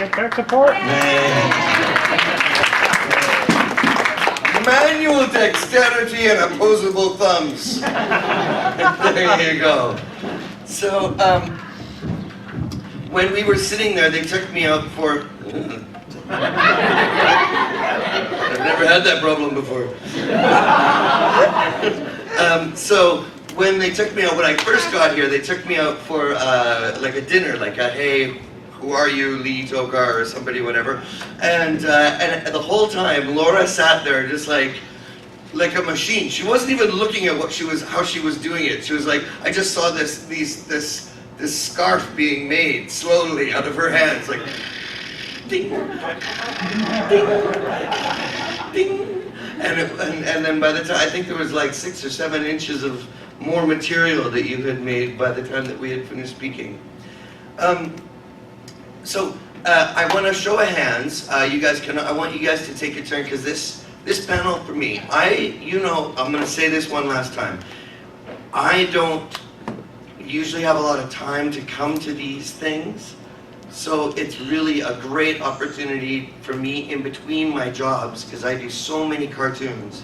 get that support? Manual dexterity and opposable thumbs. There you go. So, when we were sitting there, they took me out for... I've never had that problem before. So, when they took me out, when I first got here, they took me out for like a dinner, like a, hey, who are you, Lee Tockar, or somebody, whatever. And the whole time, Laura sat there just like a machine. She wasn't even looking at how she was doing it. She was like, I just saw this scarf being made slowly out of her hands, like, ding, ding, ding. And then by the time, I think there was like 6 or 7 inches of more material that you had made by the time that we had finished speaking. So I want to show of hands. I want you guys to take a turn, because this panel for me, I'm going to say this one last time. I don't usually have a lot of time to come to these things, so it's really a great opportunity for me in between my jobs, because I do so many cartoons,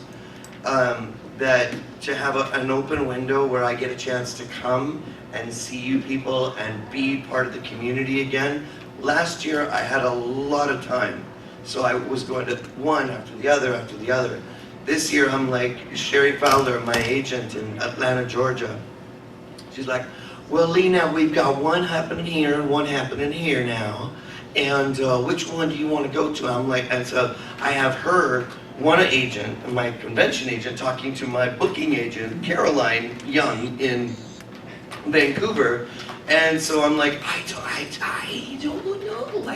that to have an open window where I get a chance to come and see you people and be part of the community again. Last year I had a lot of time, so I was going to one after the other after the other. This year I'm like Sherry Fowler, my agent in Atlanta, Georgia. She's like, well, Lena, we've got one happening here and one happening here now, and which one do you want to go to? I'm like, and so I have her, one agent, my convention agent, talking to my booking agent, Caroline Young in Vancouver, and so I'm like, I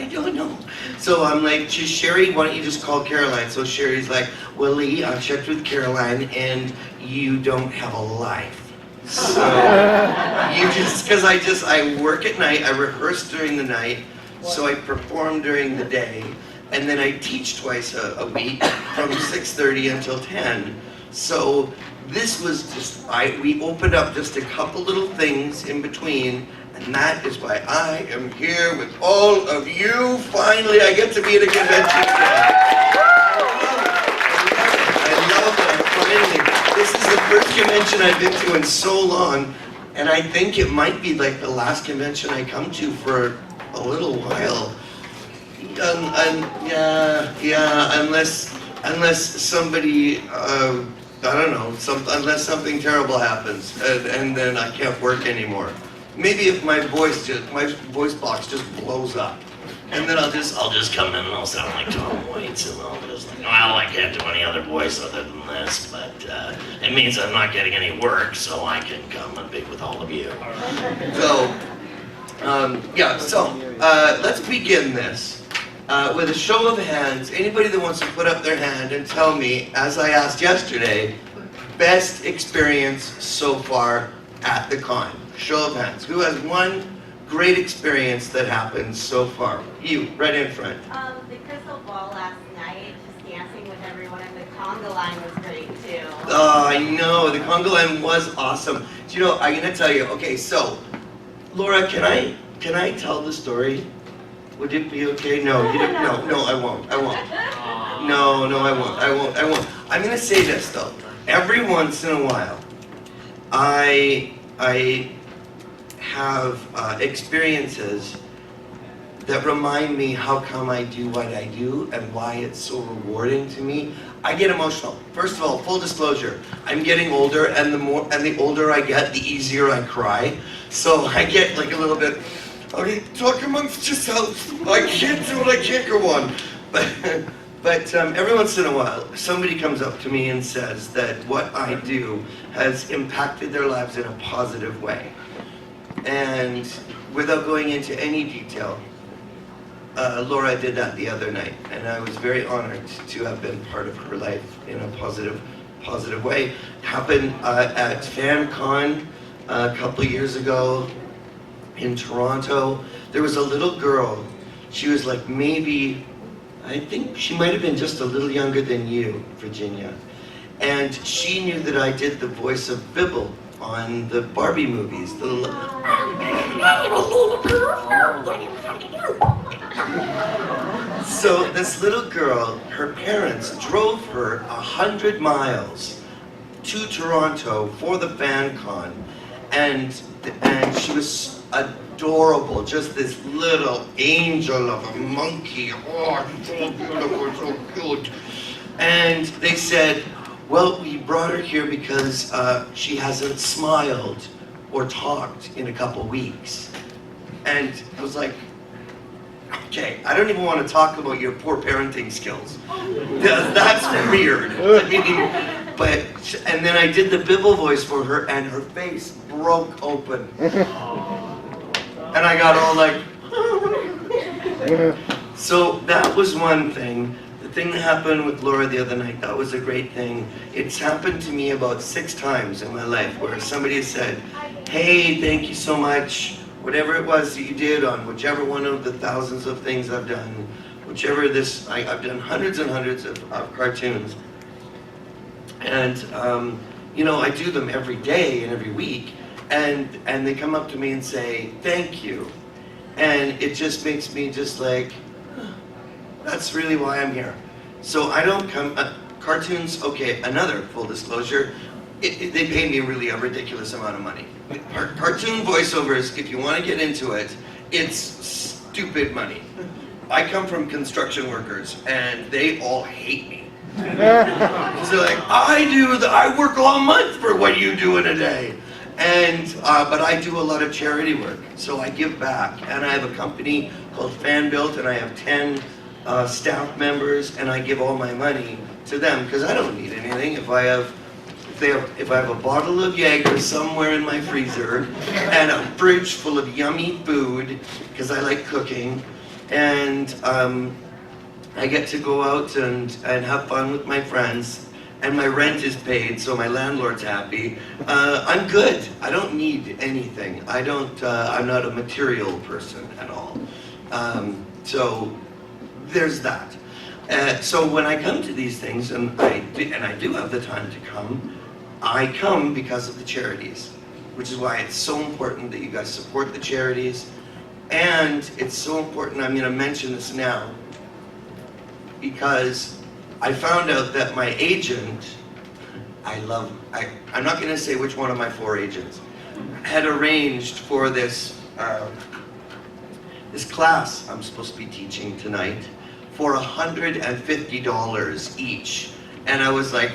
don't know. So I'm like, Sherry, why don't you just call Caroline? So Sherry's like, well, Lee, I've checked with Caroline, and you don't have a life. So because I work at night, I rehearse during the night, so I perform during the day, and then I teach twice a week from 6:30 until 10. So this was just, we opened up just a couple little things in between, and that is why I am here with all of you. Finally, I get to be at a convention again. I love it. Finally. This is the first convention I've been to in so long, and I think it might be like the last convention I come to for a little while. Unless somebody, I don't know, unless something terrible happens, and then I can't work anymore. Maybe if my voice box just blows up, and then I'll just come in and I'll sound like Tom Waits, and I'll just like, well, I can't do any other voice other than this, but it means I'm not getting any work, so I can come and be with all of you. So, let's begin this. With a show of hands, anybody that wants to put up their hand and tell me, as I asked yesterday, best experience so far at the con. Show of hands. Who has one great experience that happened so far? You, right in front. The crystal ball last night, just dancing with everyone, and the conga line was great too. Oh, I know, the conga line was awesome. Do you know, I'm gonna tell you, okay, so, Laura, can I tell the story? Would it be okay? No, you don't, no, I won't. No, I won't. I'm gonna say this though. Every once in a while, I have experiences that remind me how come I do what I do and why it's so rewarding to me. I get emotional. First of all, full disclosure, I'm getting older, and the older I get, the easier I cry. So I get like a little bit, okay, talk amongst yourselves. I can't do it, I can't go on. But every once in a while, somebody comes up to me and says that what I do has impacted their lives in a positive way. And without going into any detail, Laura did that the other night, and I was very honored to have been part of her life in a positive way. It happened at FanCon a couple years ago in Toronto. There was a little girl. She was like maybe, I think she might have been just a little younger than you, Virginia. And she knew that I did the voice of Bibble on the Barbie movies. So this little girl, her parents drove her 100 miles to Toronto for the fan con, and she was adorable, just this little angel of a monkey. Oh, so beautiful, so cute. And they said, well, we brought her here because she hasn't smiled or talked in a couple weeks. And I was like, okay, I don't even want to talk about your poor parenting skills. That's weird. I mean, but, and then I did the Bible voice for her, and her face broke open. And I got all like, so that was one thing. The thing that happened with Laura the other night, that was a great thing. It's happened to me about 6 times in my life where somebody has said, hey, thank you so much. Whatever it was that you did on whichever one of the thousands of things I've done, whichever this, I've done hundreds and hundreds of cartoons. And, you know, I do them every day and every week. And they come up to me and say, thank you. And it just makes me just like, that's really why I'm here. So I don't come, cartoons, okay, another full disclosure, they pay me really a ridiculous amount of money. Cartoon voiceovers, if you want to get into it, it's stupid money. I come from construction workers, and they all hate me. Because they're like, I work all month for what you do in a day. And, but I do a lot of charity work, so I give back. And I have a company called Fan Built, and I have 10 staff members, and I give all my money to them, because I don't need anything. If I have a bottle of Jaeger somewhere in my freezer, and a fridge full of yummy food, because I like cooking, and I get to go out and have fun with my friends, and my rent is paid, so my landlord's happy, I'm good. I don't need anything. I'm not a material person at all. So there's that. So when I come to these things, and I do have the time to come, I come because of the charities, which is why it's so important that you guys support the charities. And it's so important, I'm going to mention this now, because I found out that my agent, I'm not going to say which one of my 4 agents, had arranged for this class I'm supposed to be teaching tonight for $150 each. And I was like,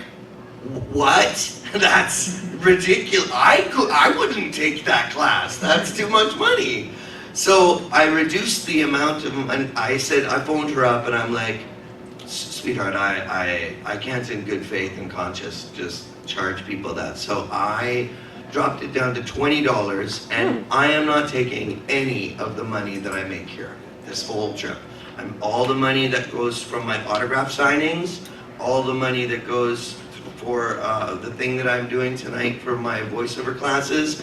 what? That's ridiculous. I wouldn't take that class. That's too much money. So I reduced the amount of, and I phoned her up and I'm like, sweetheart, I can't in good faith and conscience just charge people that. So I dropped it down to $20, and I am not taking any of the money that I make here, this whole trip. All the money that goes from my autograph signings, all the money that goes for the thing that I'm doing tonight for my voiceover classes.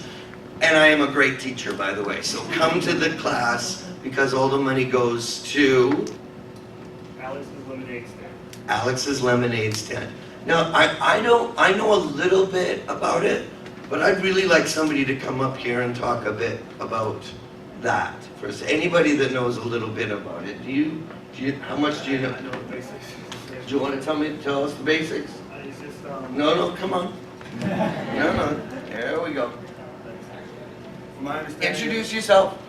And I am a great teacher, by the way. So come to the class, because all the money goes to Alex's Lemonade Stand. Alex's Lemonade Stand. Now, I know a little bit about it, but I'd really like somebody to come up here and talk a bit about that. First, anybody that knows a little bit about it, how much do you know? I know the basics. Do you want to tell us the basics? It's just, No, come on. No, there we go. from my understanding. Introduce yourself.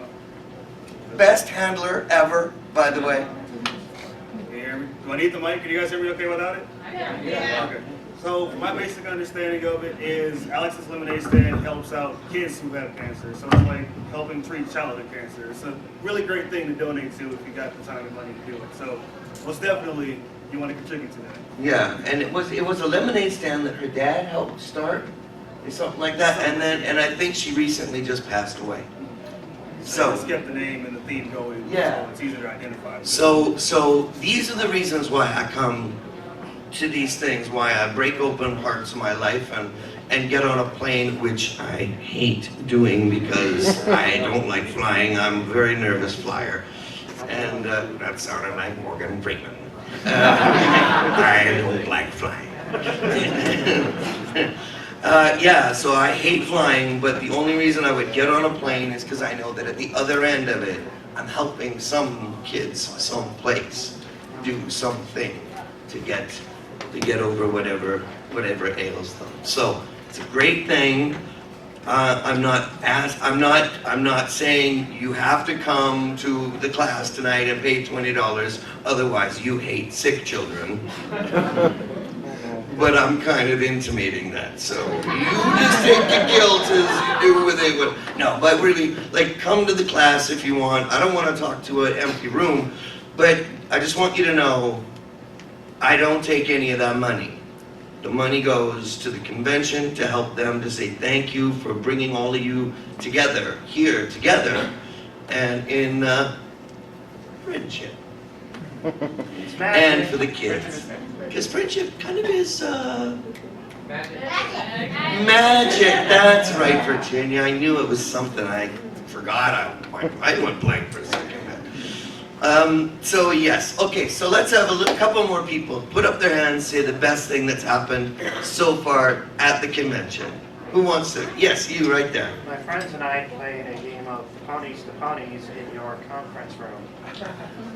Best handler ever, by the way. Can you hear me? Do I need the mic? Can you guys hear me okay without it? Yeah. Okay. So my basic understanding of it is Alex's Lemonade Stand helps out kids who have cancer. So it's like helping treat childhood cancer. It's a really great thing to donate to if you got the time and money to do it. So most definitely you want to contribute to that. Yeah, and it was a lemonade stand that her dad helped start, or something like that, and I think she recently just passed away. So just kept the name and the theme going. Yeah. So it's easier to identify. So these are the reasons why I come to these things, why I break open parts of my life and get on a plane, which I hate doing because I don't like flying. I'm a very nervous flyer. And that sounded like Morgan Freeman. I don't like flying. Yeah, so I hate flying, but the only reason I would get on a plane is because I know that at the other end of it, I'm helping some kids someplace. do something to get over whatever ails them. So it's a great thing. I'm not saying you have to come to the class tonight and pay $20, otherwise you hate sick children. But I'm kind of intimating that, so you just take the guilt as you do with it. No, but really, like, come to the class if you want. I don't want to talk to an empty room, but I just want you to know, I don't take any of that money. The money goes to the convention to help them, to say thank you for bringing all of you together, here together, and in friendship. And for the kids. Because friendship kind of is magic. That's right, Virginia. I knew it was something I forgot. I went blank for a second. So yes, okay, so let's have a couple more people put up their hands, say the best thing that's happened so far at the convention. Who wants to? Yes, you right there. My friends and I played a game of ponies to ponies in your conference room.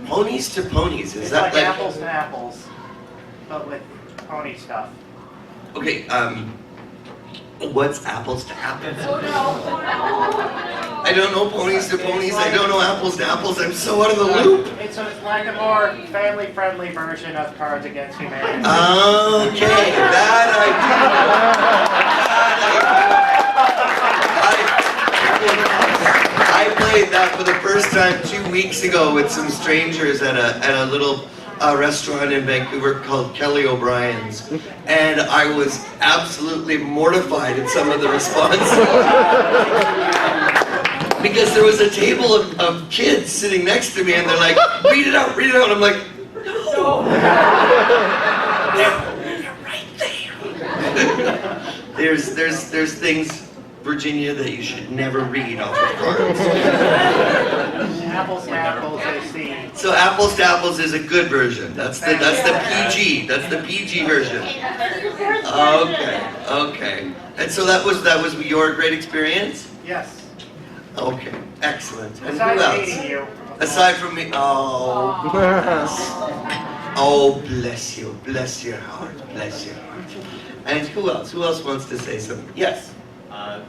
Ponies to ponies, is It's that like apples to apples, but with pony stuff. Okay, what's apples to apples? I don't know ponies to ponies, I don't know apples to apples, I'm so out of the loop. It's like a more family-friendly version of Cards Against Humanity. Okay, that I played that for the first time 2 weeks ago with some strangers at a little restaurant in Vancouver called Kelly O'Brien's, and I was absolutely mortified at some of the responses. Because there was a table of kids sitting next to me, and they're like, read it out, and I'm like, no. They're right there. There's things, Virginia, that you should never read off of cards. Apples to apples, I see. So apples to apples is a good version. That's the PG. That's the PG version. Okay. And so that was your great experience? Yes. Okay, excellent. And Besides who else? meeting you. Aside from me, oh, bless you, bless your heart, bless your heart. And who else? Who else wants to say something? Yes.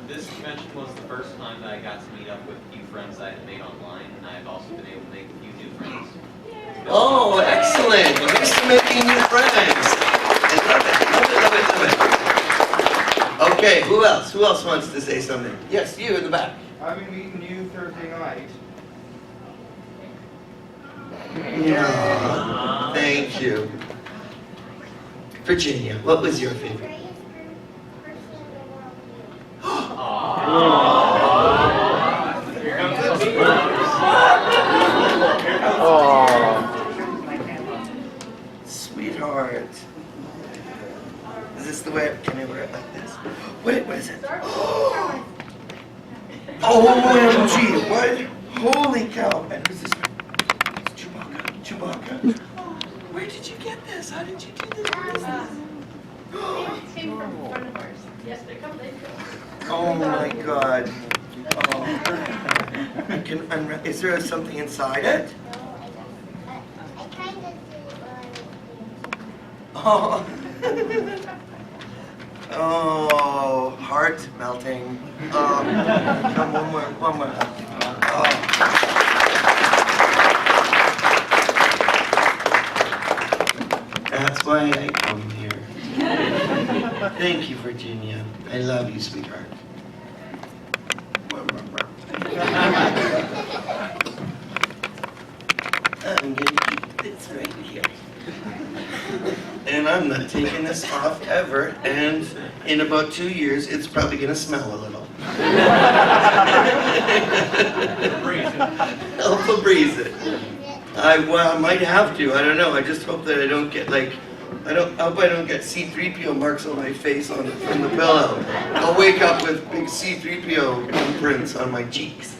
This convention was the first time that I got to meet up with a few friends I had made online, and I've also been able to make a few new friends. Oh, excellent. Well, thanks for making new friends. I love it. Okay, who else? Who else wants to say something? Yes, you in the back. I've been meeting you Thursday night. Oh, thank you. Virginia, what was your favorite? Sweetheart. Is this the way? Can I wear it like this? What is it? OMG! What? Holy cow! And who's this? It's Chewbacca. Where did you get this? How did you do this? Came from front of ours. Yes, they come. Oh my God. Oh. Is there something inside it? Oh. Oh, heart melting. Come one more. Oh. That's why I come here. Thank you, Virginia. I love you, sweetheart. I'm gonna keep this right here. And I'm not taking this off ever, and in about 2 years, it's probably gonna smell a little. I'll Febreze it. I might have to, I don't know, I just hope that I don't get I hope I don't get C-3PO marks on my face from the pillow. I'll wake up with big C-3PO imprints on my cheeks.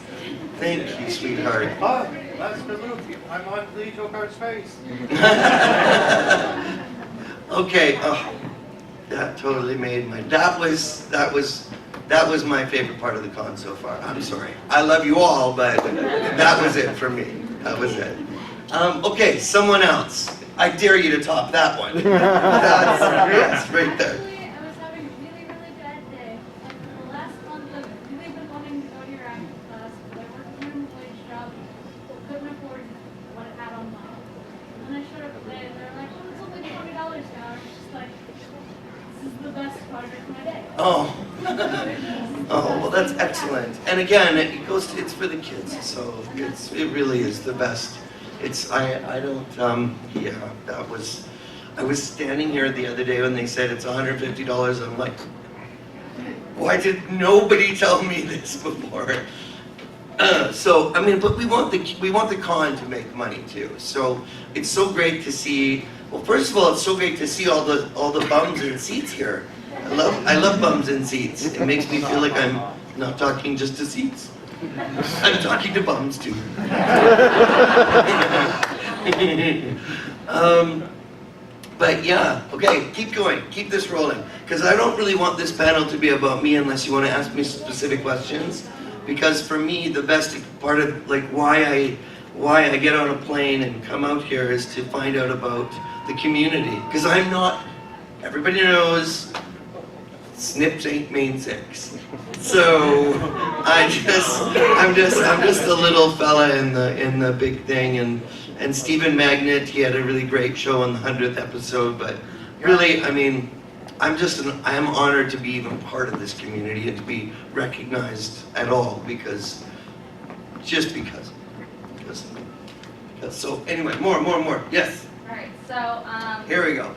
Thank you, sweetheart. Oh, that's the move. I'm on Lee Tockar's face. Okay, oh, that totally made my, that was my favorite part of the con so far. I'm sorry. I love you all, but that was it for me. That was it. Okay, someone else. I dare you to top that one. That's, yes, right there. Actually, I was having a really, really bad day. Like the last month of really been wanting to go to your acting class, but I worked a minimum wage job, couldn't afford what I had online. And then I showed up today and they're like, oh, it's only $20 now. I was just like, this is the best project of my day. Oh. Oh, well, that's excellent. And again, it goes, it's for the kids, so it really is the best. I don't, yeah, I was standing here the other day when they said it's $150, I'm like, why did nobody tell me this before? So, I mean, but we want the con to make money too. So, it's so great to see, well, first of all, it's so great to see all the bums and seats here. I love bums and seats. It makes me feel like I'm not talking just to seats. I'm talking to bums too. But yeah, okay, keep going, keep this rolling. Because I don't really want this panel to be about me unless you want to ask me specific questions. Because for me, the best part of like why I get on a plane and come out here is to find out about the community. Because I'm not, everybody knows, snips ain't main six. So I'm just a little fella in the big thing, and Stephen Magnet, he had a really great show on the 100th episode, but really, I mean, I am honored to be even part of this community and to be recognized at all because. So anyway, more, yes. All right, so Here we go.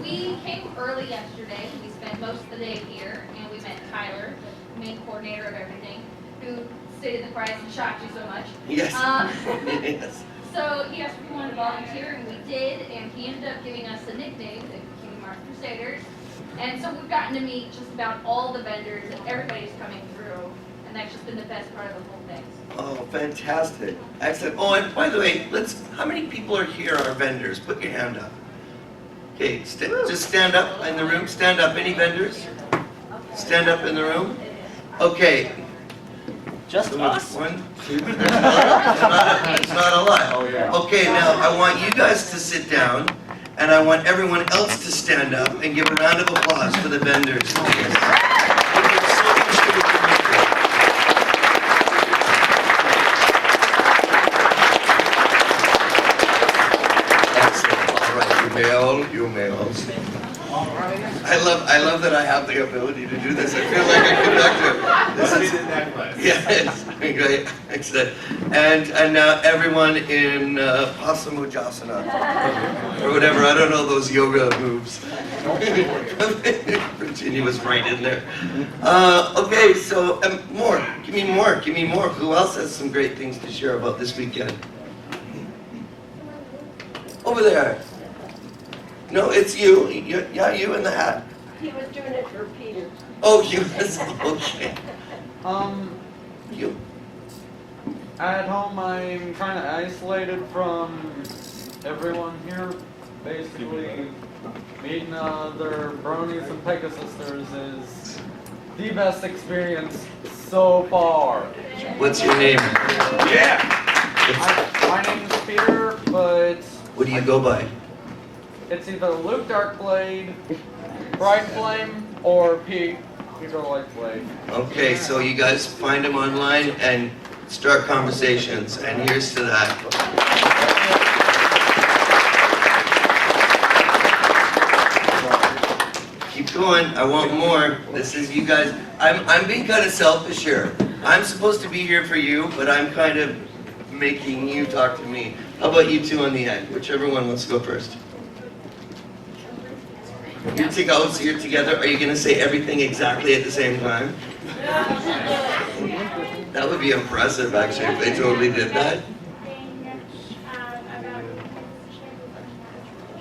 we came early yesterday. We spent most of the day here, and we met Tyler, the main coordinator of everything, who stated the price and shocked you so much. Yes. Yes. So he asked if we wanted to volunteer, and we did, and he ended up giving us a nickname, the King Mark Crusaders. And so we've gotten to meet just about all the vendors, and everybody's coming through, and that's just been the best part of the whole thing. Oh, fantastic. Excellent. Oh, and by the way, how many people are here are vendors? Put your hand up. Okay, just stand up in the room. Stand up. Any vendors? Stand up in the room. Okay. Just us? 1, 2, it's not a lot. Oh, yeah. Okay, now I want you guys to sit down, and I want everyone else to stand up and give a round of applause for the vendors. Thank you so much for the commitment. Excellent. All right, you males. I love that I have the ability to do this. I feel like a conductor. This is yes, great, excellent. And now everyone in Pasamujasana or whatever. I don't know those yoga moves. Virginia was right in there. Okay, so more. Give me more. Who else has some great things to share about this weekend? Over there. No, it's you. Yeah, you in the hat. He was doing it for Peter. Oh, you. Okay. You. At home, I'm kind of isolated from everyone here. Basically, meeting other bronies and Pegasisters is the best experience so far. What's your name? Yeah. My name is Peter, but What do you go by? it's either Luke Darkblade, Bright Flame, or Peter Lightblade. Okay, so you guys find him online and start conversations, and here's to that. Keep going. I want more. This is you guys. I'm being kind of selfish here. I'm supposed to be here for you, but I'm kind of making you talk to me. How about you two on the end? Whichever one wants to go first. You two go, so you're together. Are you going to say everything exactly at the same time? That would be impressive, actually, if they totally did that.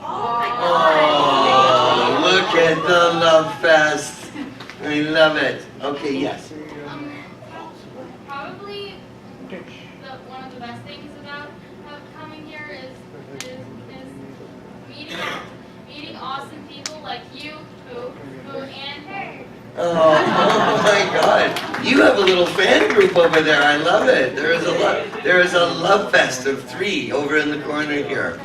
Oh, look at the love fest. I love it. Okay, yes. Probably one of the best things about coming here is meeting awesome people like you, who and her. Oh my God! You have a little fan group over there. I love it. There is a love fest of 3 over in the corner here.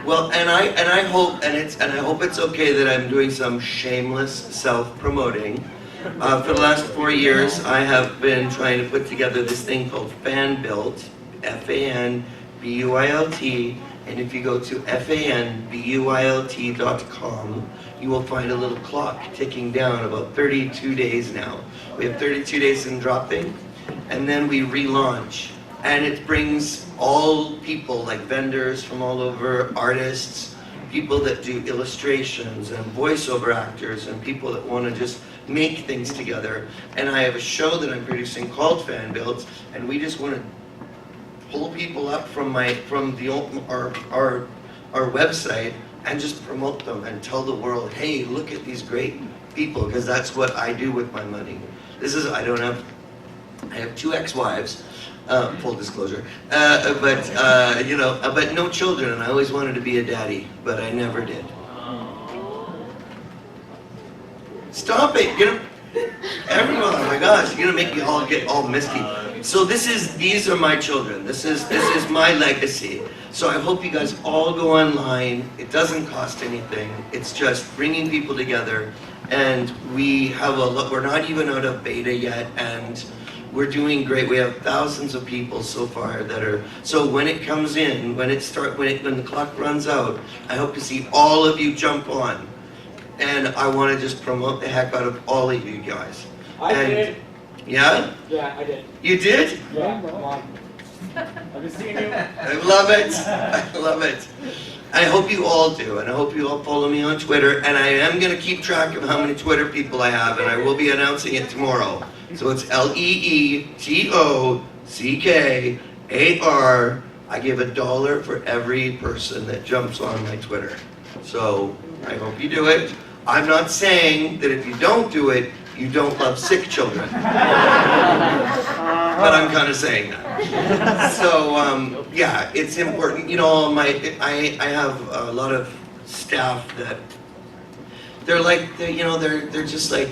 Well, and I hope I hope it's okay that I'm doing some shameless self-promoting. For the last 4 years, I have been trying to put together this thing called FanBuilt, FANBUILT, and if you go to FANBUILT.com, you will find a little clock ticking down about 32 days now. We have 32 days in dropping, and then we relaunch. And it brings all people, like vendors from all over, artists, people that do illustrations and voiceover actors, and people that want to just make things together. And I have a show that I'm producing called FanBuilt, and we just want to pull people up from our website and just promote them and tell the world, hey, look at these great people, because that's what I do with my money. I have 2 ex-wives, full disclosure, but no children, and I always wanted to be a daddy, but I never did. Stop it! Everyone, oh my gosh, you're gonna make me all get all misty. So these are my children. This is my legacy. So I hope you guys all go online. It doesn't cost anything. It's just bringing people together, and we're not even out of beta yet, and we're doing great. We have thousands of people so far that are, so when it comes in, when the clock runs out, I hope to see all of you jump on. And I want to just promote the heck out of all of you guys. I did. Yeah? Yeah, I did. You did? Yeah, come on. I've been seeing you. I love it. I love it. I hope you all do, and I hope you all follow me on Twitter, and I am going to keep track of how many Twitter people I have, and I will be announcing it tomorrow. So it's LEETOCKAR. I give $1 for every person that jumps on my Twitter. So I hope you do it. I'm not saying that if you don't do it, you don't love sick children. But I'm kind of saying that. So yeah, it's important. You know, I have a lot of staff that they're just like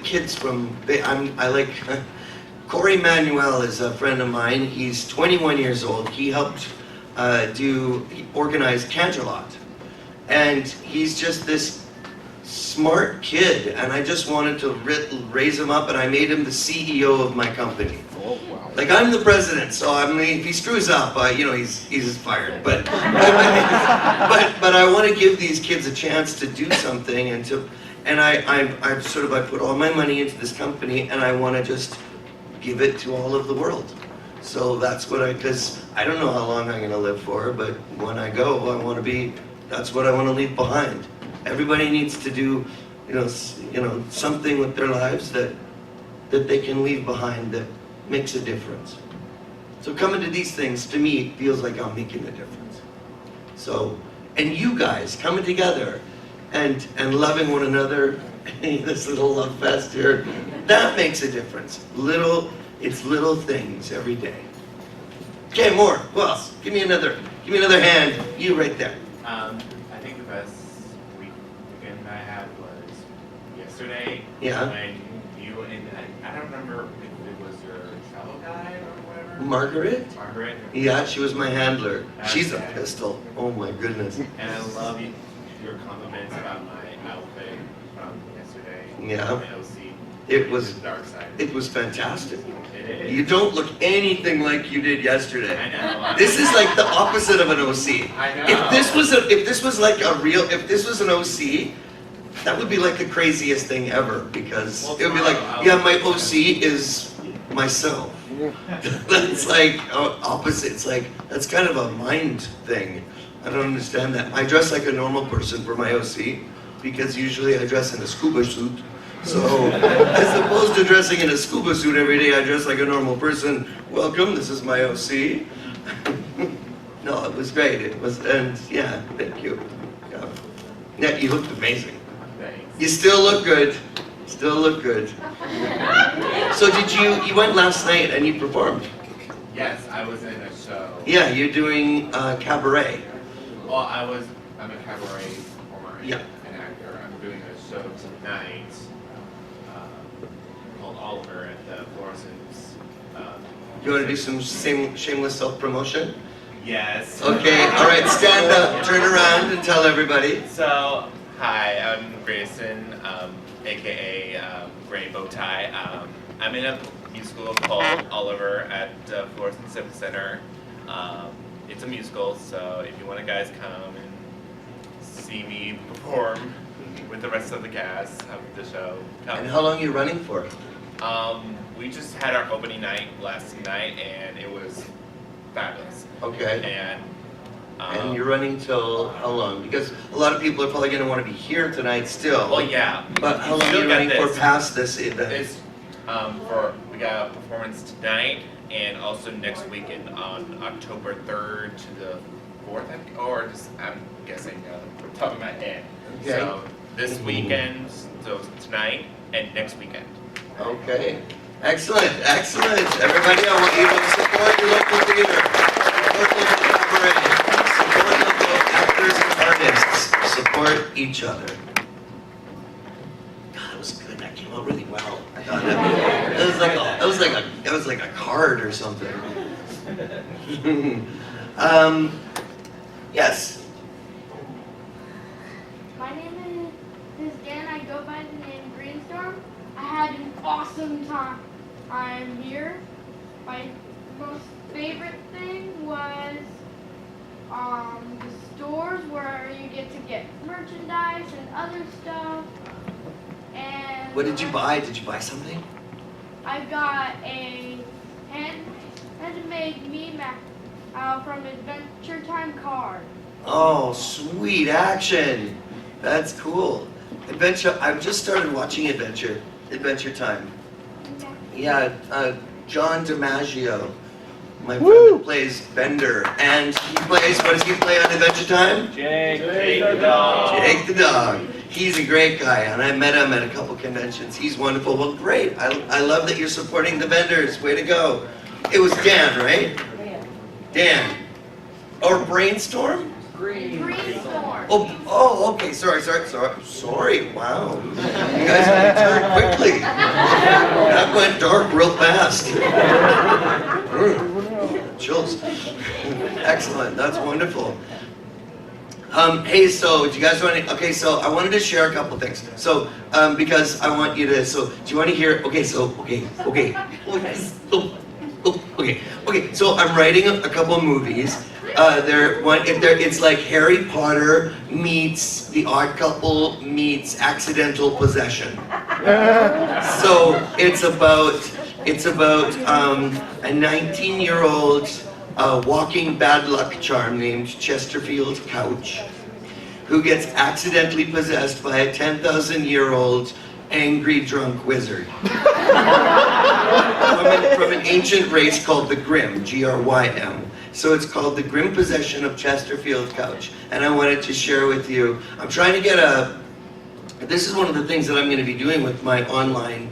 kids from. Corey Manuel is a friend of mine. He's 21 years old. He helped organize Canterlot, and he's just this smart kid, and I just wanted to raise him up, and I made him the CEO of my company. Oh, wow. Like, I'm the president, so I mean, if he screws up, he's fired. But I want to give these kids a chance to do something, and I put all my money into this company, and I want to just give it to all of the world. So that's because I don't know how long I'm going to live for, but when I go, that's what I want to leave behind. Everybody needs to do, something with their lives that they can leave behind that makes a difference. So coming to these things, to me, feels like I'm making a difference. So, and you guys coming together and loving one another, this little love fest here, that makes a difference. It's little things every day. Okay, more. Who else? Give me another hand. You right there. I think the best weekend I had was yesterday. Yeah. When you and I don't remember if it was your travel guide or whatever. Margaret? Margaret. Yeah, she was my handler. She's a Okay. pistol. Oh my goodness. And I love your compliments about my outfit from yesterday. Yeah. My OC. It was The dark side. It was fantastic. It is. You don't look anything like you did yesterday. I know. This is like the opposite of an OC. I know. If this was an OC, that would be like the craziest thing ever, because Well, it would be like, tomorrow, yeah, my OC is myself. That's like opposite. It's like, that's kind of a mind thing. I don't understand that. I dress like a normal person for my OC, because usually I dress in a scuba suit. So, as opposed to dressing in a scuba suit every day, I dress like a normal person. Welcome, this is my OC. No, it was great. And yeah, thank you. Yeah, you looked amazing. Thanks. You still look good. Still look good. So you went last night and you performed? Yes, I was in a show. Yeah, you're doing cabaret. Well, I'm a cabaret performer Yeah. and actor. I'm doing a show tonight called Oliver at the Florissant's. You want to do some shameless self-promotion? Yes. Okay, all right, stand up, turn around and tell everybody. So, hi, I'm Grayson, aka Gray Bowtie. I'm in a musical called Oliver at Florissant Civic Center. It's a musical, so if you want to guys come and see me perform with the rest of the cast of the show, come. And how long are you running for? We just had our opening night last night, and it was fabulous. Okay. And you're running till how long? Because a lot of people are probably going to want to be here tonight still. well, yeah. But how long are Still you got running for this. past this event? This, we got a performance tonight and also next weekend on October 3rd to the 4th, I think, or just, I'm guessing, top of my head. Okay. So this weekend, so tonight and next weekend. Okay. Excellent, excellent. Everybody, I want you to support your local theater. Support local cabaret. Support local actors and artists. Support each other. God, that was good. That came out really well. I thought it was like a card or something. Yes. My name is Dan. I go by the name Greenstorm. I had an awesome time. I'm here. My most favorite thing was the stores where you get merchandise and other stuff. And What did you buy? Did you buy something? I got a handmade meme from Adventure Time card. Oh, sweet action. That's cool. Adventure, I've just started watching Adventure Time. Yeah, John DiMaggio, my friend that plays Bender, and he plays, what does he play on Adventure Time? Jake the dog. Jake the dog. He's a great guy, and I met him at a couple conventions. He's wonderful. Well, great. I love that you're supporting the vendors. Way to go. It was Dan, right? Dan. Or Brainstorm? Greenstorm. Oh, okay. Sorry. Wow. You guys have turned quickly. That went dark real fast. Chills. Excellent. That's wonderful. Hey, so do you guys want to? Okay, so I wanted to share a couple things. So, because I want you to. So, do you want to hear? Okay. Okay. So I'm writing a couple of movies. It's like Harry Potter meets The Odd Couple meets Accidental Possession. So it's about a 19-year-old walking bad luck charm named Chesterfield Couch, who gets accidentally possessed by a 10,000-year-old angry drunk wizard from an ancient race called the Grimm, Grym. So it's called The Grim Possession of Chesterfield Couch. And I wanted to share with you, I'm trying to get this is one of the things that I'm going to be doing with my online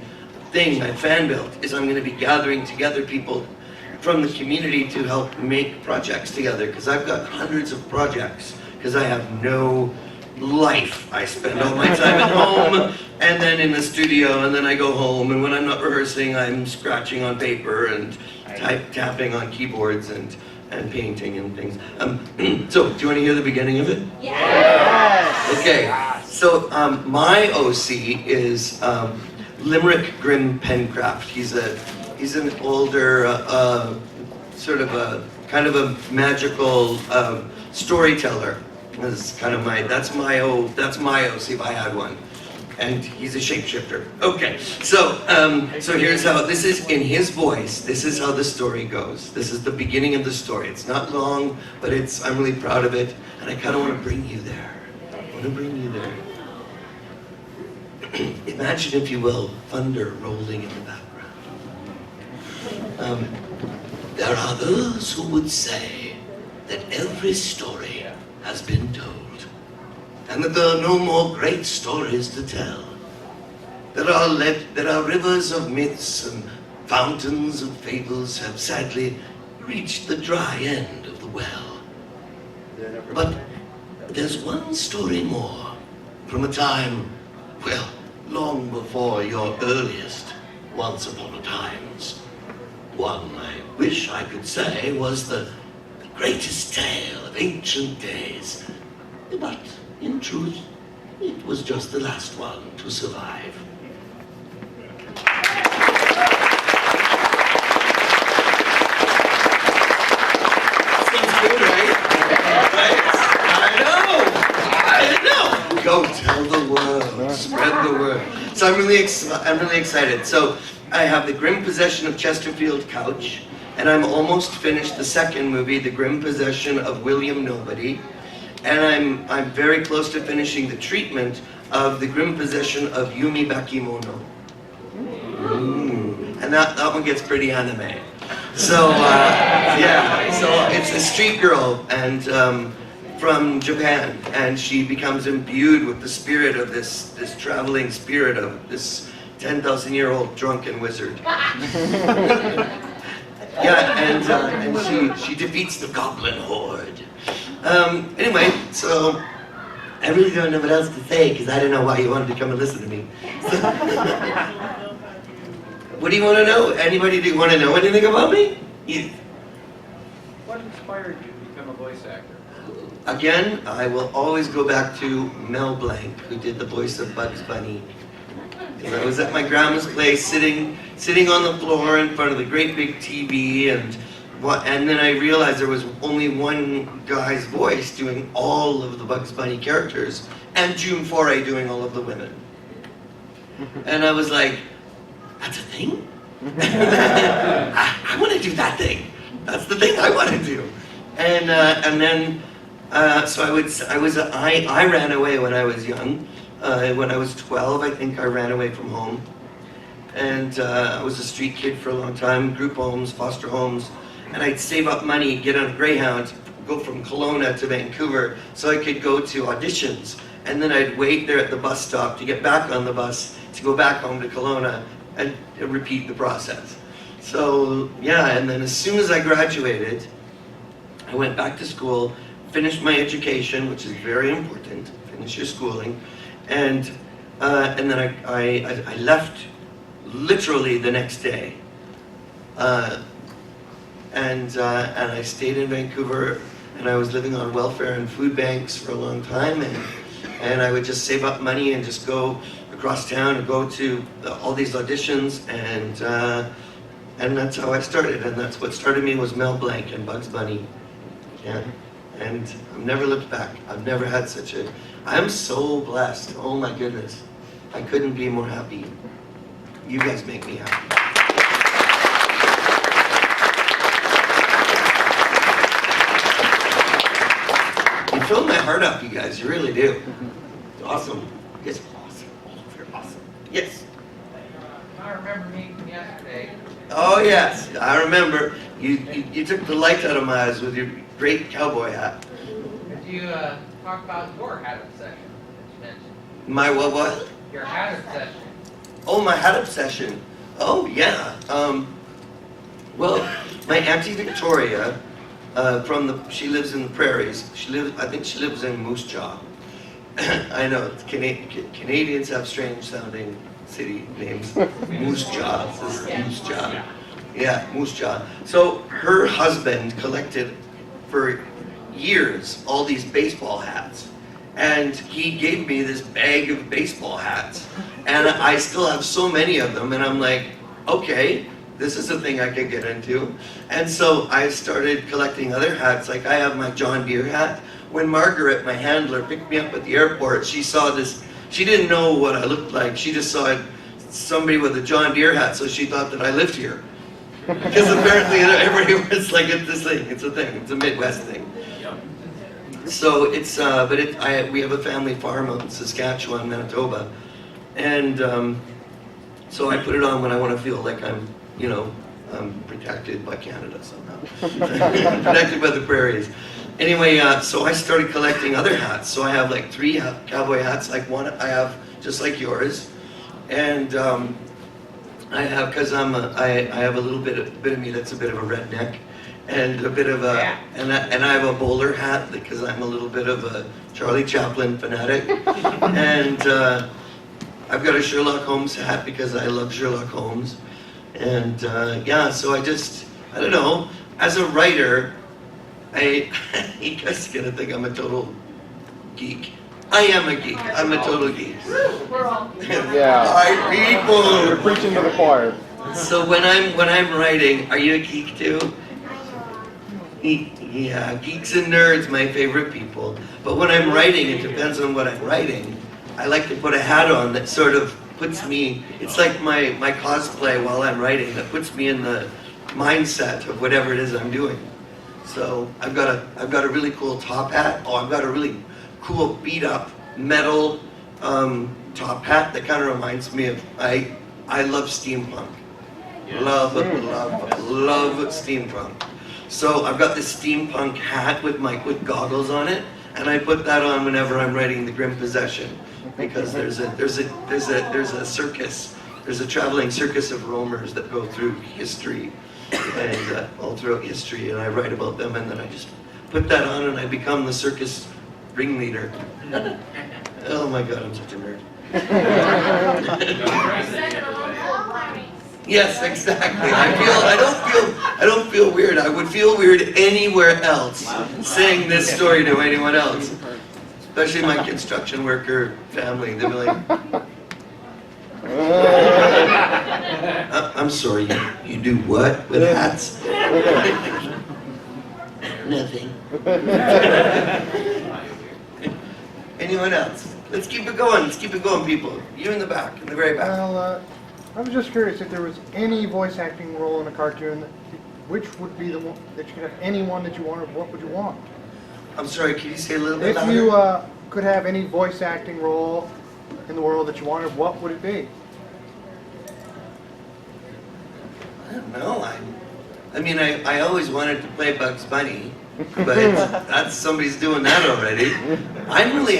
thing, my fan build, is I'm going to be gathering together people from the community to help make projects together, because I've got hundreds of projects, because I have no life. I spend all my time at home, and then in the studio, and then I go home, and when I'm not rehearsing, I'm scratching on paper and tapping on keyboards and painting and things. So, do you want to hear the beginning of it? Yes. Okay, so my OC is Limerick Grimm Pencraft. He's an older, sort of a kind of a magical storyteller. That's my OC if I had one. And he's a shapeshifter. Okay, so here's how, this is in his voice, this is how the story goes. This is the beginning of the story. It's not long, but I'm really proud of it, and I kind of want to bring you there. Imagine, if you will, thunder rolling in the background. There are those who would say that every story has been told, and that there are no more great stories to tell. There are rivers of myths and fountains of fables have sadly reached the dry end of the well. But there's one story more, from a time, well, long before your earliest once upon a times. One I wish I could say was the greatest tale of ancient days. But, in truth, it was just the last one to survive. Sounds good, right? Right? I know. Go tell the world, spread the word. So I'm really excited. So I have the Grim Possession of Chesterfield Couch, and I'm almost finished the second movie, The Grim Possession of William Nobody, and I'm very close to finishing the treatment of The Grim Possession of Yumi Bakimono. And that one gets pretty anime. So yeah, so it's a street girl and from Japan, and she becomes imbued with the spirit of this traveling spirit of this 10,000-year-old drunken wizard. Yeah, and she defeats the goblin horde. Anyway, so I really don't know what else to say because I don't know why you wanted to come and listen to me. What do you want to know? Anybody, do you want to know anything about me? What inspired you to become a voice actor? Again, I will always go back to Mel Blanc, who did the voice of Bugs Bunny. And I was at my grandma's place, sitting on the floor in front of the great big TV, and then I realized there was only one guy's voice doing all of the Bugs Bunny characters, and June Foray doing all of the women. And I was like, that's a thing? I want to do that thing. That's the thing I want to do. And then, so I ran away when I was young. When I was 12, I think I ran away from home. And I was a street kid for a long time, group homes, foster homes. And I'd save up money, get on a Greyhound, go from Kelowna to Vancouver so I could go to auditions. And then I'd wait there at the bus stop to get back on the bus to go back home to Kelowna and repeat the process. So yeah, and then as soon as I graduated, I went back to school, finished my education, which is very important, finish your schooling, and then I left literally the next day. And I stayed in Vancouver, and I was living on welfare and food banks for a long time, and I would just save up money and just go across town and go to all these auditions, and that's how I started, and that's what started me was Mel Blanc and Bugs Bunny. Yeah, and I've never looked back. I've never had such a, I'm so blessed, oh my goodness. I couldn't be more happy. You guys make me happy. You fill my heart up, you guys, you really do. It's awesome. It's awesome. You're awesome. Yes. I remember meeting yesterday. Oh yes, I remember. You took the light out of my eyes with your great cowboy hat. Could you talk about your hat obsession that you mentioned? My what? Your hat obsession. Oh, my hat obsession. Oh yeah. Well, my Auntie Victoria, she lives in the prairies. I think she lives in Moose Jaw. I know, Canadians have strange sounding city names. Moose Jaw, this is Moose Jaw. Yeah, Moose Jaw. So her husband collected for years all these baseball hats. And he gave me this bag of baseball hats. And I still have so many of them, and I'm like, okay, this is a thing I could get into. And so I started collecting other hats, like I have my John Deere hat. When Margaret, my handler, picked me up at the airport, she saw this, she didn't know what I looked like, she just saw somebody with a John Deere hat, so she thought that I lived here. Because apparently everywhere it's like this thing, it's a thing, it's a Midwest thing. So it's, we have a family farm out in Saskatchewan, Manitoba, and so I put it on when I want to feel like I'm, I'm protected by Canada somehow, protected by the prairies. Anyway, so I started collecting other hats. So I have like 3 cowboy hats, like one I have just like yours, and I have because I have a little bit of me that's a bit of a redneck. And a bit of a, and I have a bowler hat because I'm a little bit of a Charlie Chaplin fanatic. And I've got a Sherlock Holmes hat because I love Sherlock Holmes. And yeah, so I don't know, as a writer, You guys are gonna think I'm a total geek. I am a geek. I'm a total geek. Yeah. Alright, people. You're preaching to the choir. So when I'm writing, are you a geek too? Yeah, geeks and nerds, my favorite people. But when I'm writing, it depends on what I'm writing. I like to put a hat on that sort of puts me, it's like my cosplay while I'm writing, that puts me in the mindset of whatever it is I'm doing. So I've got a really cool top hat. Oh, I've got a really cool beat up metal top hat that kind of reminds me of, I love steampunk. Love steampunk. So I've got this steampunk hat with goggles on it, and I put that on whenever I'm writing The Grim Possession, because there's a circus, there's a traveling circus of roamers that go through history, and all throughout history, and I write about them, and then I just put that on, and I become the circus ringleader. Oh my God, I'm such a nerd. Yes, exactly. I don't feel weird. I would feel weird anywhere else saying this story to anyone else, especially my construction worker family. They'd be like, I'm sorry, you do what with hats? Nothing. Anyone else? Let's keep it going. Let's keep it going, people. You in the back, in the very back. Well, I was just curious if there was any voice acting role in a cartoon, which would be the one that you could have anyone that you wanted, what would you want? I'm sorry, can you say a little bit If louder? you could have any voice acting role in the world that you wanted, what would it be? I don't know. I mean, I always wanted to play Bugs Bunny, but that's somebody's doing that already. I'm really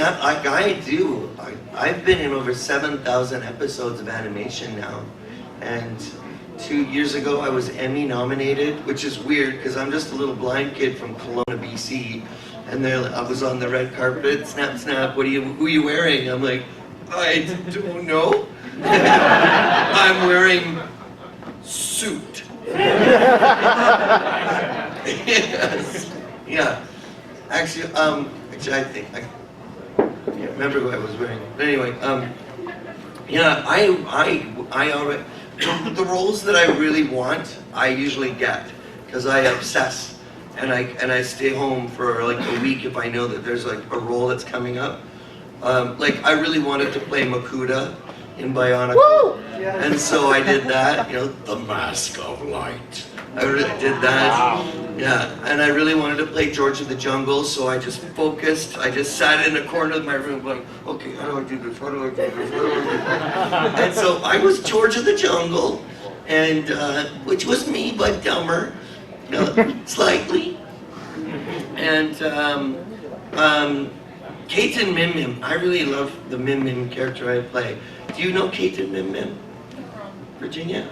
I've been in over 7,000 episodes of animation now, and 2 years ago I was Emmy nominated, which is weird because I'm just a little blind kid from Kelowna, BC, and I was on the red carpet, snap, snap. Who are you wearing? I'm like, I don't know. I'm wearing suit. Yes. Yeah. Actually, I think I can't remember who I was wearing. But anyway, yeah, I already the roles that I really want, I usually get because I obsess and I stay home for like a week if I know that there's like a role that's coming up. Like I really wanted to play Makuta in Bionicle. Woo! And so I did that, the Mask of Light. I really did that. Wow. Yeah, and I really wanted to play George of the Jungle, so I just focused. I just sat in a corner of my room like, okay, how do I do this? How do I do this? How do I do this? And so I was George of the Jungle, and which was me, but dumber, slightly. And Kate and Mim Mim. I really love the Mim Mim character I play. Do you know Kate and Mim Mim? Virginia?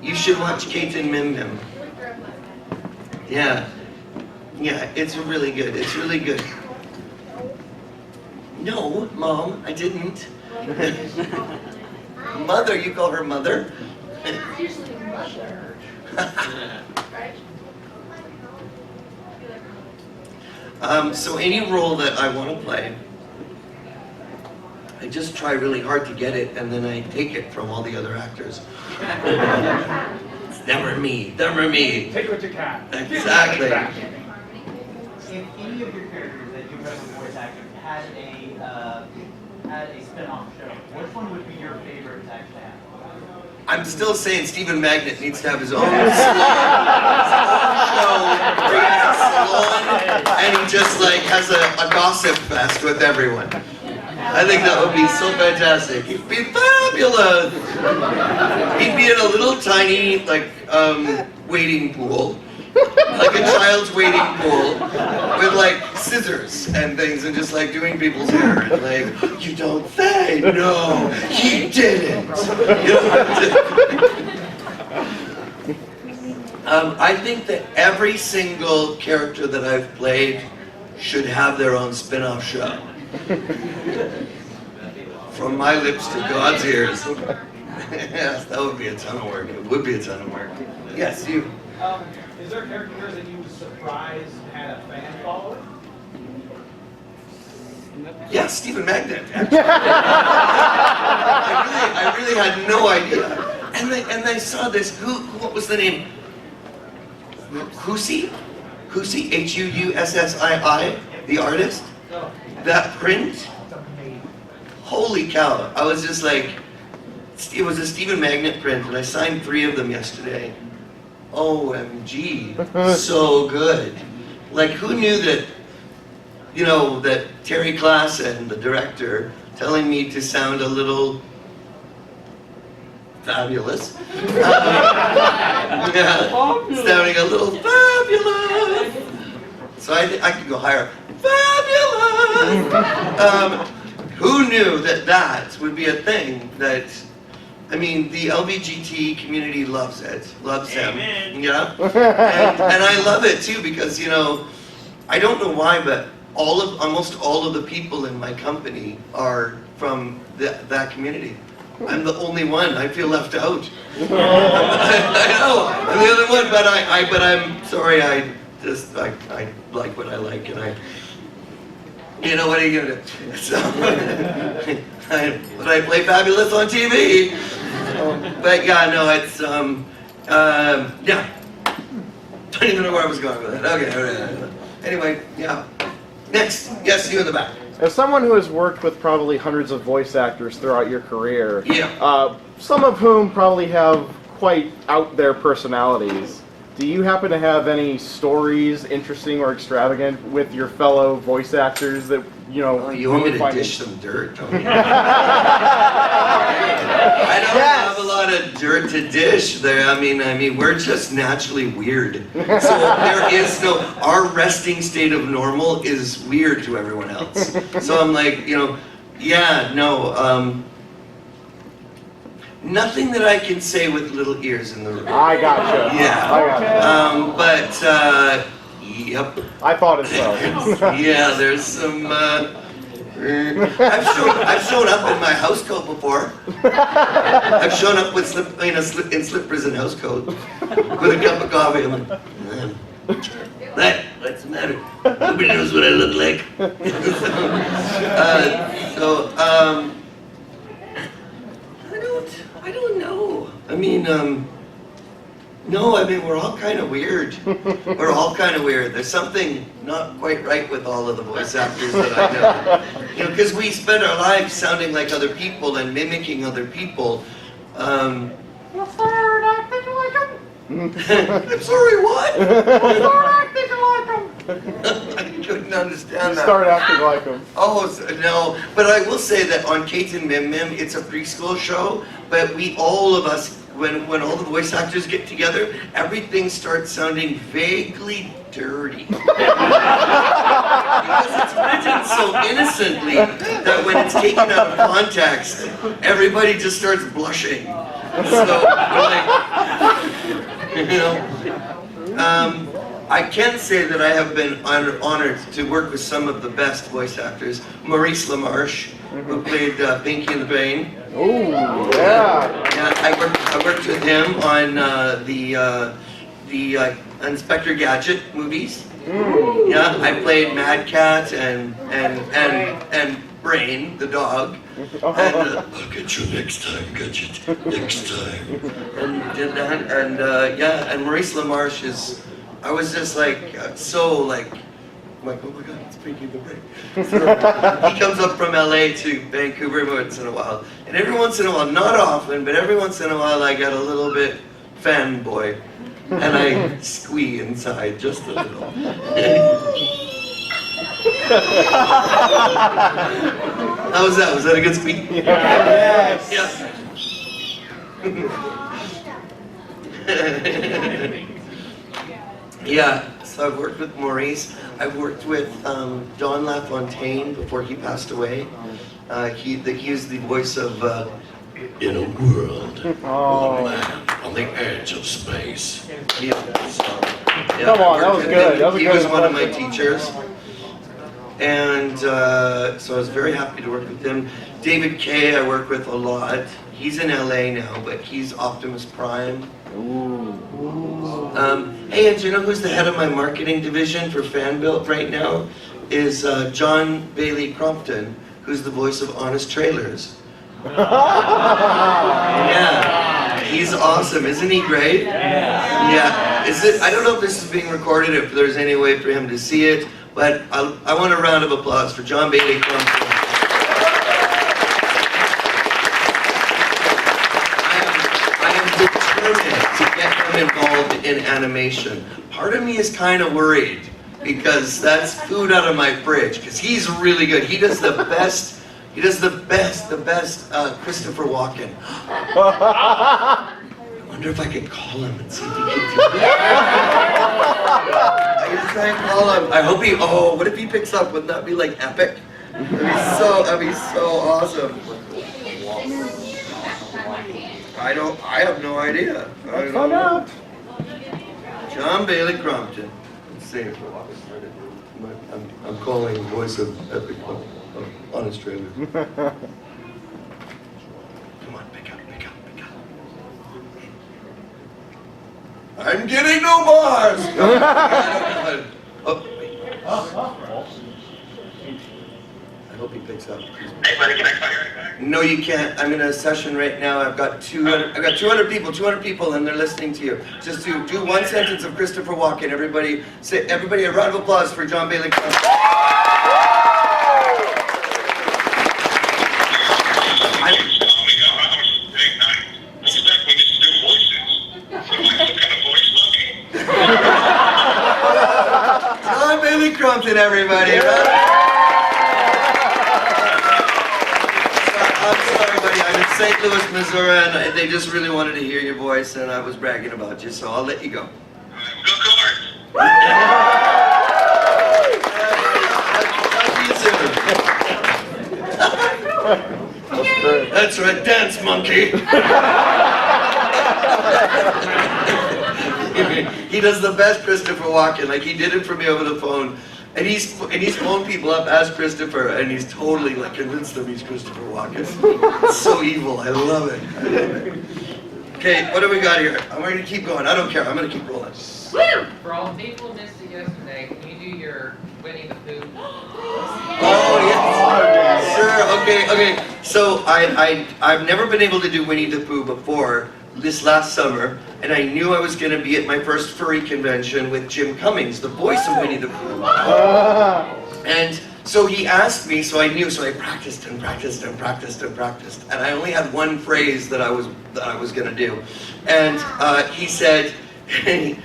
You should watch Kate and Mim Mim. Yeah. Yeah, it's really good. It's really good. No, Mom, I didn't. Mother, you call her Mother? Usually mother. Right? So any role that I want to play, I just try really hard to get it, and then I take it from all the other actors. It's never me, never me. Take what you can. Exactly. If any of your characters that you have a voice actor had a spin-off show, which one would be your favorite to actually have? I'm still saying Stephen Magnet needs to have his own show where he has a salon and he just like has a gossip fest with everyone. I think that would be so fantastic. He'd be fabulous. He'd be in a little tiny waiting pool, like a child's waiting pool, with like scissors and things, and just like doing people's hair. And like, you don't say, no, he didn't. I think that every single character that I've played should have their own spin-off show. From my lips to God's ears. Yes, that would be a ton of work. It would be a ton of work. Yes, you. Is there a character that you surprised had a fan following? Yeah, Stephen Magnet. Actually. I really had no idea. And I saw this. What was the name? Hussey, Hussii, the artist. That print. Holy cow! I was just like, it was a Stephen Magnet print, and I signed 3 of them yesterday. OMG, so good. Like, who knew that? You know, that Terry Klassen, the director, telling me to sound a little fabulous. Yeah, sounding a little fabulous. So I could go higher. Fabulous! Who knew that would be a thing that, I mean, the LBGT community loves it, loves him. Yeah? And I love it too because, you know, I don't know why, but almost all of the people in my company are from that community. I'm the only one. I feel left out. I know. I'm the other one, but I'm sorry. I like what I like, and you know what are you gonna do? So, but I play fabulous on TV. But yeah, no, it's yeah. Don't even know where I was going with it. Okay. Anyway, yeah. Next, yes, you in the back. As someone who has worked with probably hundreds of voice actors throughout your career, some of whom probably have quite out there personalities, do you happen to have any stories, interesting or extravagant, with your fellow voice actors that, you know... Oh, you want me to dish some dirt, don't you? I don't have a lot of dirt to dish there. I mean, we're just naturally weird. So there is no, our resting state of normal is weird to everyone else. So I'm like, you know, yeah, no, nothing that I can say with little ears in the room. I gotcha. Yeah. I gotcha. But, yep. I thought it so. Yeah, there's some, I've shown up in my house coat before. I've shown up with in slippers and house coat with a cup of coffee. I'm like, what's the matter? Nobody knows what I look like. I don't know. I mean, no, I mean, we're all kind of weird. We're all kind of weird. There's something not quite right with all of the voice actors that I know. You know, because we spend our lives sounding like other people and mimicking other people. I'm sorry, what? I couldn't understand that. Start acting like them. Oh, no. But I will say that on Kate and Mim Mim, it's a preschool show, but all of us, when all the voice actors get together, everything starts sounding vaguely dirty. Because it's written so innocently that when it's taken out of context, everybody just starts blushing. So, we're like, you know, I can say that I have been honored to work with some of the best voice actors. Maurice LaMarche, who played Pinky and the Brain. Oh, yeah. Yeah, I worked with him on the Inspector Gadget movies. Yeah, I played Mad Cat and Brain, the dog. And I'll get you next time, Gadget, next time. And did that, and yeah, and Maurice LaMarche is. I was just like so like, oh my God, it's Pinky the Brain. So, he comes up from LA to Vancouver once in a while, and every once in a while, not often, but every once in a while, I get a little bit fanboy, and I squee inside just a little. How was that? Was that a good squeak? Yes. Yeah. Yeah, so I've worked with Maurice. I've worked with Don LaFontaine before he passed away. He was the voice of In a World, a Man on the Edge of Space. Yeah, so, yeah, Come on, that was good. He was one of my teachers. And so I was very happy to work with him. David Kay I work with a lot. He's in LA now, but he's Optimus Prime. Hey, and do you know who's the head of my marketing division for FanBuilt right now? Is John Bailey Crompton, who's the voice of Honest Trailers. Yeah, he's awesome. Isn't he great? Yeah. Is it? I don't know if this is being recorded, if there's any way for him to see it, but I want a round of applause for John Bailey Crompton. I am determined to get him involved in animation. Part of me is kind of worried because that's food out of my fridge, because he's really good. He does the best. He does the best Christopher Walken. I wonder if I could call him and see if he can do it. I can try and call him. I hope he, what if he picks up? Wouldn't that be like epic? That'd be so awesome. I have no idea. Let's find out. John Bailey Crompton. Let's see. I'm calling voice of epic. Honest Trailers. Come on, pick up. I'm getting no bars! Wait. I hope he picks up. Hey buddy, can I call you right back? No, you can't. I'm in a session right now. I've got 200 people, and they're listening to you. Just do one sentence of Christopher Walken. Everybody a round of applause for John Bailey. John Bailey Crompton, everybody. I'm sorry, buddy. I'm in St. Louis, Missouri, and they just really wanted to hear your voice, and I was bragging about you, so I'll let you go. Go Cards! Talk to you soon. That's right, dance monkey. He does the best Christopher Walken. Like, he did it for me over the phone, and he's phoned people up as Christopher, and he's totally like convinced them he's Christopher Walken. It's so evil. I love it. Okay, what do we got here? I'm going to keep going. I don't care. I'm going to keep rolling. For all the people who missed it yesterday, can you do your Winnie the Pooh? Oh, yes. Sure. Okay. So I've never been able to do Winnie the Pooh before this last summer, and I knew I was going to be at my first furry convention with Jim Cummings, the voice of Winnie the Pooh. And so he asked me, so I knew, so I practiced, and I only had one phrase that I was going to do. And he said in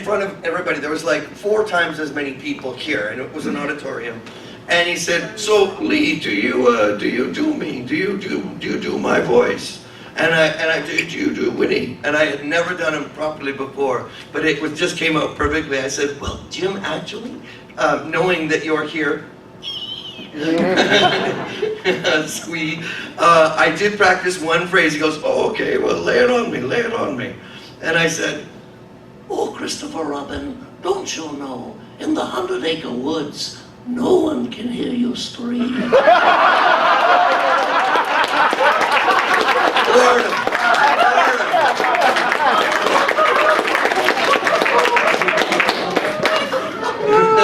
front of everybody, there was like 4 times as many people here, and it was an auditorium. And he said, "So Lee, do you do me? Do you do my voice?" And I do you do Winnie? And I had never done him properly before, but it just came out perfectly. I said, "Well, Jim, actually, knowing that you're here," squee, I did practice one phrase. He goes, "Oh, okay, well, lay it on me. And I said, "Oh, Christopher Robin, don't you know, in the 100-acre woods, no one can hear you scream." Learn 'em.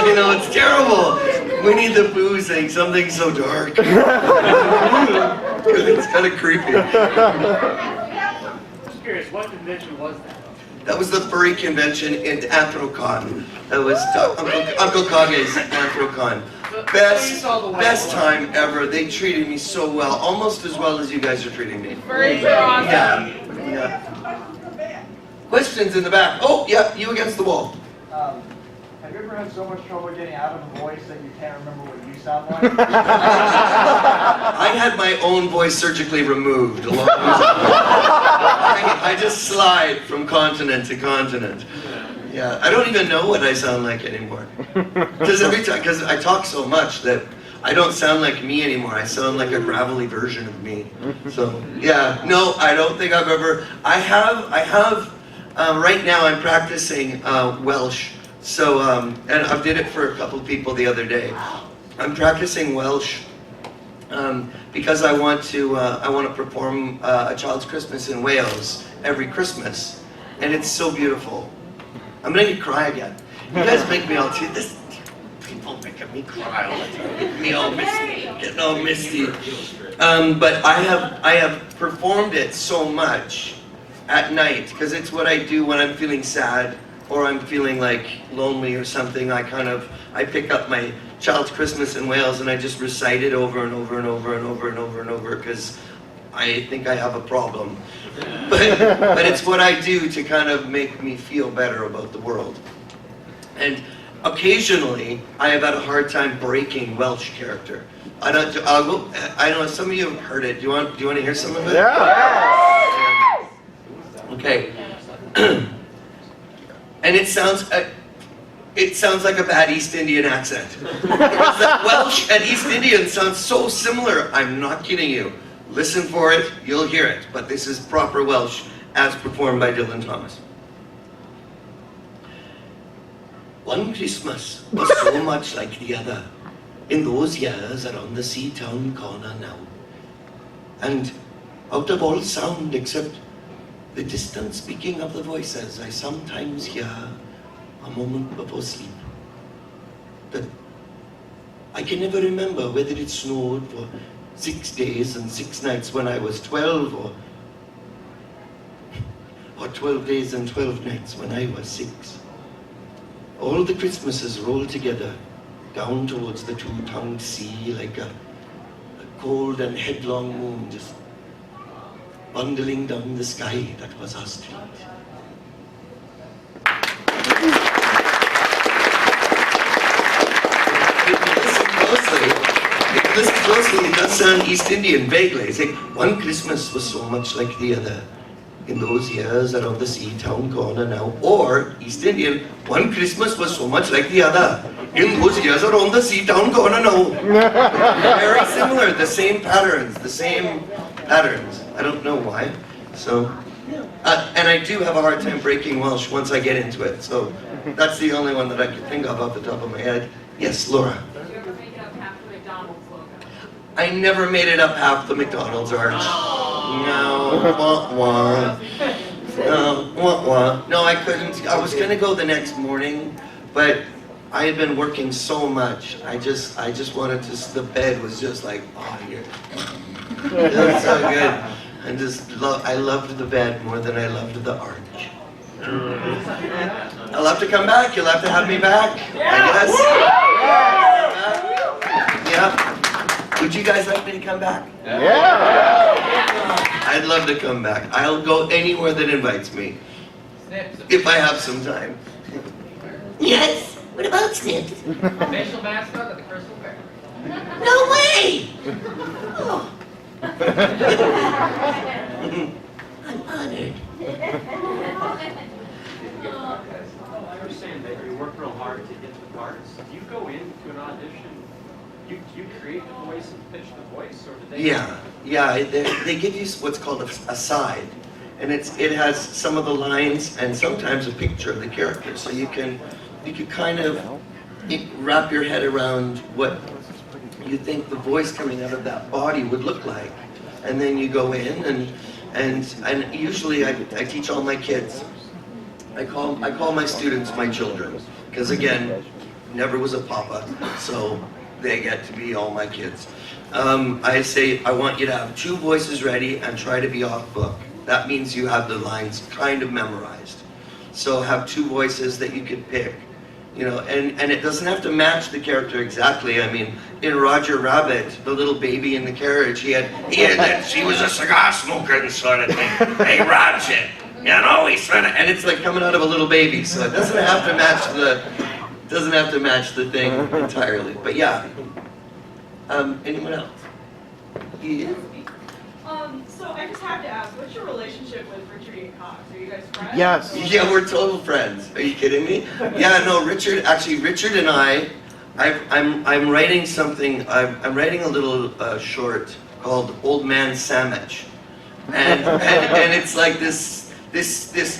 You know, it's terrible. Winnie the Pooh saying something so dark. It's kind of creepy. Just curious, what convention was that? That was the furry convention in Anthrocon. That was Uncle Kage's Anthrocon. Best time ever. They treated me so well, almost as well as you guys are treating me. Furries are awesome. Yeah. Questions in the back. Oh, yeah, you against the wall. Have you ever had so much trouble getting out of a voice that you can't remember what you sound like? I had my own voice surgically removed a long time ago. I just slide from continent to continent. Yeah, I don't even know what I sound like anymore. Because I talk so much that I don't sound like me anymore. I sound like a gravelly version of me. So yeah, no, I don't think I've ever. I have. Right now, I'm practicing Welsh. So and I did it for a couple of people the other day. I'm practicing Welsh because I want to perform A Child's Christmas in Wales every Christmas. and it's so beautiful. I'm gonna cry again. You guys make me all this. People making me cry all the time, getting all misty. But I have performed it so much at night because it's what I do when I'm feeling sad or I'm feeling like lonely or something. I pick up my Child's Christmas in Wales and I just recite it over and over and over and over and over and over because I think I have a problem. But it's what I do to kind of make me feel better about the world. And occasionally, I have had a hard time breaking Welsh character. I know some of you have heard it. Do you want to hear some of it? Yeah. Okay. And it sounds like a bad East Indian accent. Because the Welsh and East Indian sound so similar. I'm not kidding you. Listen for it, you'll hear it. But this is proper Welsh as performed by Dylan Thomas. One Christmas was so much like the other. In those years around the sea town corner now. And out of all sound except the distant speaking of the voices, I sometimes hear a moment before sleep. But I can never remember whether it snowed for 6 days and 6 nights when I was 12 or 12 days and 12 nights when I was 6. All the Christmases rolled together down towards the two-tongued sea like a cold and headlong moon just bundling down the sky that was our street. If you listen closely, it does sound East Indian vaguely. It's like, one Christmas was so much like the other. In those years around the sea town corner now. Or, East Indian, one Christmas was so much like the other. In those years around the sea town corner now. Very similar, the same patterns. I don't know why. So, and I do have a hard time breaking Welsh once I get into it. So, that's the only one that I can think of off the top of my head. Yes, Laura. Did you ever make it up half the McDonald's logo? I never made it up half the McDonald's arch. No, wah, wah. No, I couldn't. I was gonna go the next morning, but I had been working so much. I just wanted to. The bed was just like, oh, here. It was so good. I loved the bed more than I loved the arch. I'll have to come back. You'll have to have me back. I guess. Yeah. Would you guys like me to come back? Yeah. I'd love to come back. I'll go anywhere that invites me. If I have some time. Yes. What about Snips? Official mascot of the Crystal Bear. No way! Oh. I'm honored. I understand that you work real hard to get the parts. Do you go into an audition? Do you create the voice and pitch the voice, or do they? Yeah. They give you what's called a side, and it has some of the lines and sometimes a picture of the character, so you can kind of wrap your head around what you think the voice coming out of that body would look like, and then you go in and usually I teach all my kids. I call my students my children, because again, never was a papa, so they get to be all my kids. I say, I want you to have 2 voices ready and try to be off book. That means you have the lines kind of memorized. So have 2 voices that you could pick, and it doesn't have to match the character exactly. I mean, in Roger Rabbit, the little baby in the carriage, he had that she was a cigar smoker sort of thing. Hey, Roger, he's trying to, and it's like coming out of a little baby, so it doesn't have to match the thing entirely. But yeah. Anyone else? Yeah. So I just have to ask, what's your relationship with Richard E. Cox? Are you guys friends? Yes. Yeah, we're total friends. Are you kidding me? Yeah, no, Richard and I'm writing something, I'm writing a little short called Old Man Sandwich. And it's like this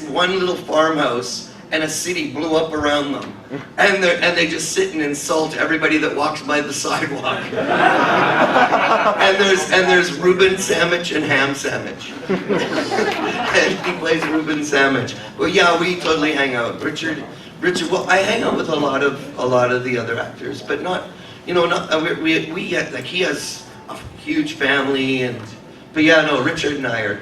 one little farmhouse, and a city blew up around them. And they just sit and insult everybody that walks by the sidewalk. and there's Reuben Sandwich and Ham Sandwich. And he plays Reuben Sandwich. Well, yeah, we totally hang out. Richard, well, I hang out with a lot of the other actors, but not, we like, he has a huge family, but yeah, no, Richard and I are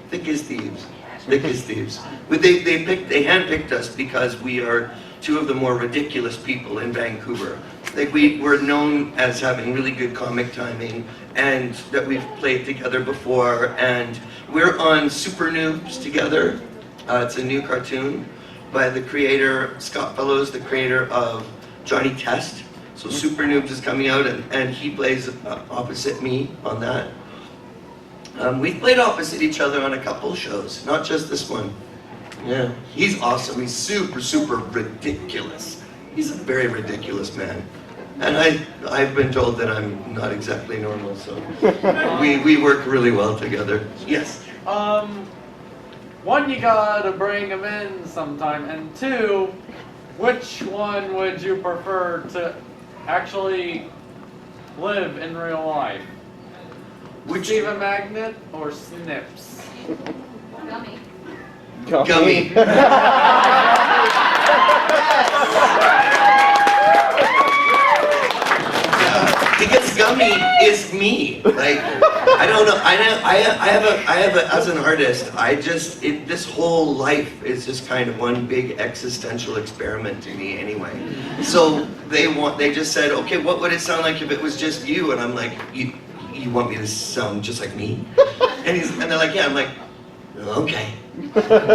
thick as thieves. Thick as thieves. They handpicked us because we are two of the more ridiculous people in Vancouver. Like, we're known as having really good comic timing, and that we've played together before, and we're on Super Noobs together. It's a new cartoon by the creator, Scott Fellows, the creator of Johnny Test. So Super Noobs is coming out, and he plays opposite me on that. We've played opposite each other on a couple shows, not just this one. Yeah, he's awesome. He's super, super ridiculous. He's a very ridiculous man. And I've been told that I'm not exactly normal, so we work really well together. Yes? One, you gotta bring him in sometime, and two, which one would you prefer to actually live in real life? Stephen Magnet or Snips? Gummy. Gummy. Because Gummy is me. Like, I don't know. I have a as an artist, this whole life is just kind of one big existential experiment to me anyway. So they just said, okay, what would it sound like if it was just you? And I'm like, you want me to sound just like me? And they're like, yeah. I'm like, okay,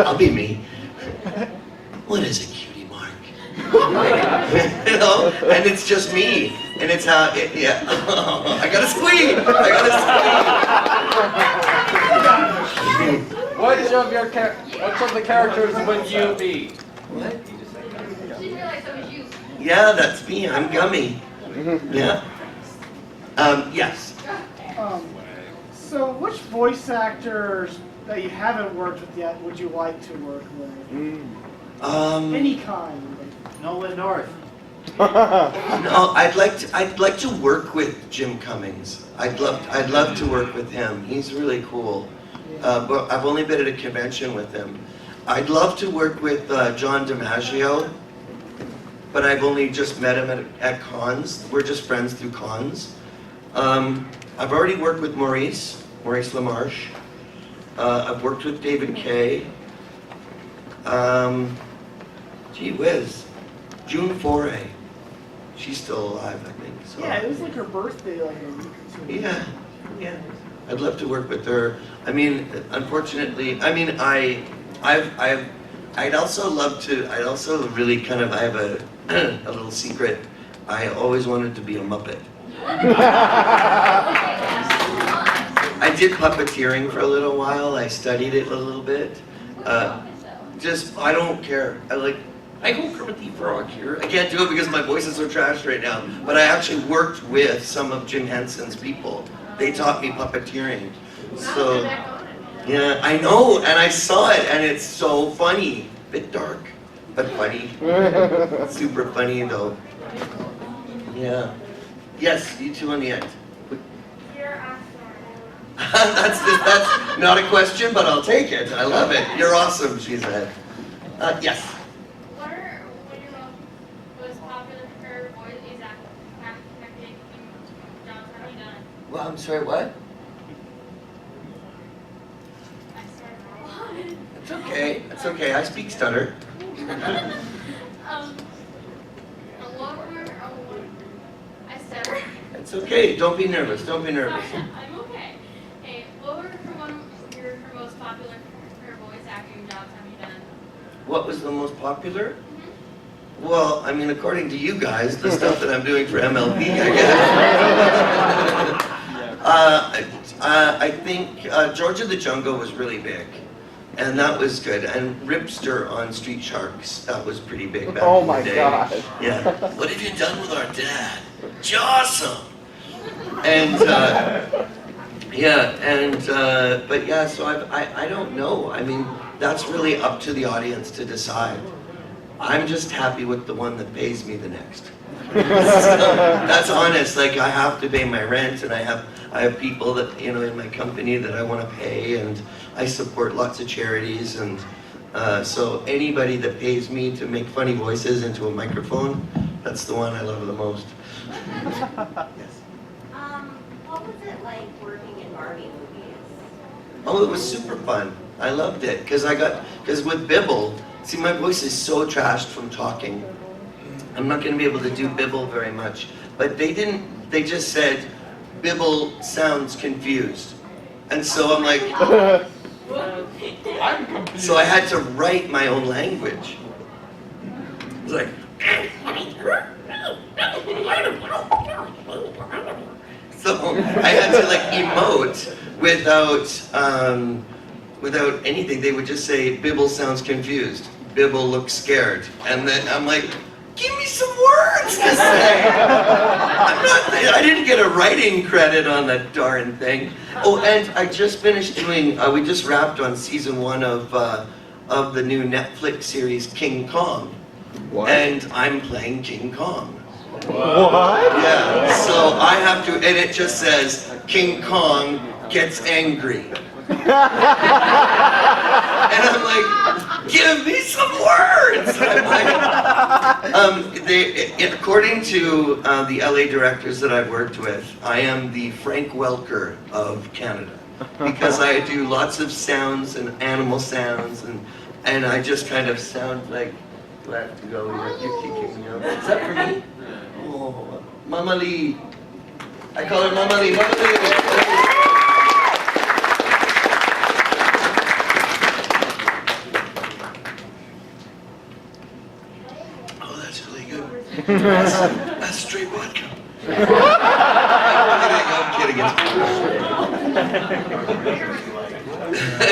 I'll be me. What is a cutie mark? You know, and it's just me, and it's how yeah. I gotta squeeze. Which of the characters would you be? What? Didn't realize that was you. Yeah, that's me. I'm Gummy. Yeah. Yes. So which voice actors that you haven't worked with yet would you like to work with? Any kind. Nolan North. No, I'd like to work with Jim Cummings. I'd love to work with him. He's really cool. But I've only been at a convention with him. I'd love to work with John DiMaggio, but I've only just met him at cons. We're just friends through cons. I've already worked with Maurice LaMarche. I've worked with David Kay. Gee whiz, June Foray. She's still alive, I think. So. Yeah, it was like her birthday like a week or two. Yeah. I'd love to work with her. I mean, unfortunately, I mean, I'd also really kind of, I have a little secret. I always wanted to be a Muppet. I did puppeteering for a little while. I studied it a little bit. I don't care. I go Kermit the Frog here. I can't do it because my voice is so trashed right now. But I actually worked with some of Jim Henson's people. They taught me puppeteering. So, yeah, I know, and I saw it, and it's so funny. Bit dark, but funny. Super funny though. Yeah. Yes, you two on the end. That's not a question, but I'll take it. I love it. You're awesome, she said. Yes. What are your most popular voice acting jobs have you done? Well, I'm sorry, what? It's okay. It's okay. I speak stutter. I stutter. It's okay. Don't be nervous. Don't be nervous. I'm okay. Hey, what were one of your most popular voice acting jobs have you done? What was the most popular? Well, I mean, according to you guys, the stuff that I'm doing for MLB, I guess. I think George of the Jungle was really big. And that was good. And Ripster on Street Sharks, that was pretty big back in the day. God. Yeah. What have you done with our dad? Awesome. And but yeah, so I don't know. I mean, that's really up to the audience to decide. I'm just happy with the one that pays me the next. That's honest. Like I have to pay my rent, and I have people that in my company that I want to pay, and I support lots of charities, and so anybody that pays me to make funny voices into a microphone, that's the one I love the most. Yes. What was it like working in Barbie movies? Oh, it was super fun. I loved it because with Bibble, see my voice is so trashed from talking. I'm not going to be able to do Bibble very much, but they just said, Bibble sounds confused. And so I'm like, I'm confused. so I had to write my own language. It's like, so I had to like emote without anything. They would just say, Bibble sounds confused. Bibble looks scared. And then I'm like, give me some words to say. I didn't get a writing credit on that darn thing. Oh, and I just finished doing, we just wrapped on season 1 of the new Netflix series King Kong. What? And I'm playing King Kong. What? Yeah, so I have to, and it just says, King Kong gets angry. And I'm like, give me some words! I'm like, according to the LA directors that I've worked with, I am the Frank Welker of Canada. Because I do lots of sounds and animal sounds, and I just kind of sound like, do I have to go? You're kicking me out. Is that for me? Oh, Mama Lee. I call her Mama Lee. Mama Lee. Oh, that's really good. That's straight vodka. I'm kidding. I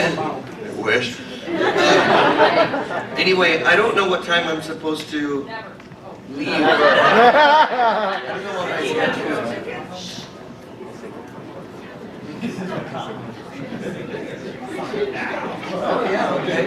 wish. Anyway, I don't know what time I'm supposed to leave. I don't know what my schedule is. Oh, yeah, okay.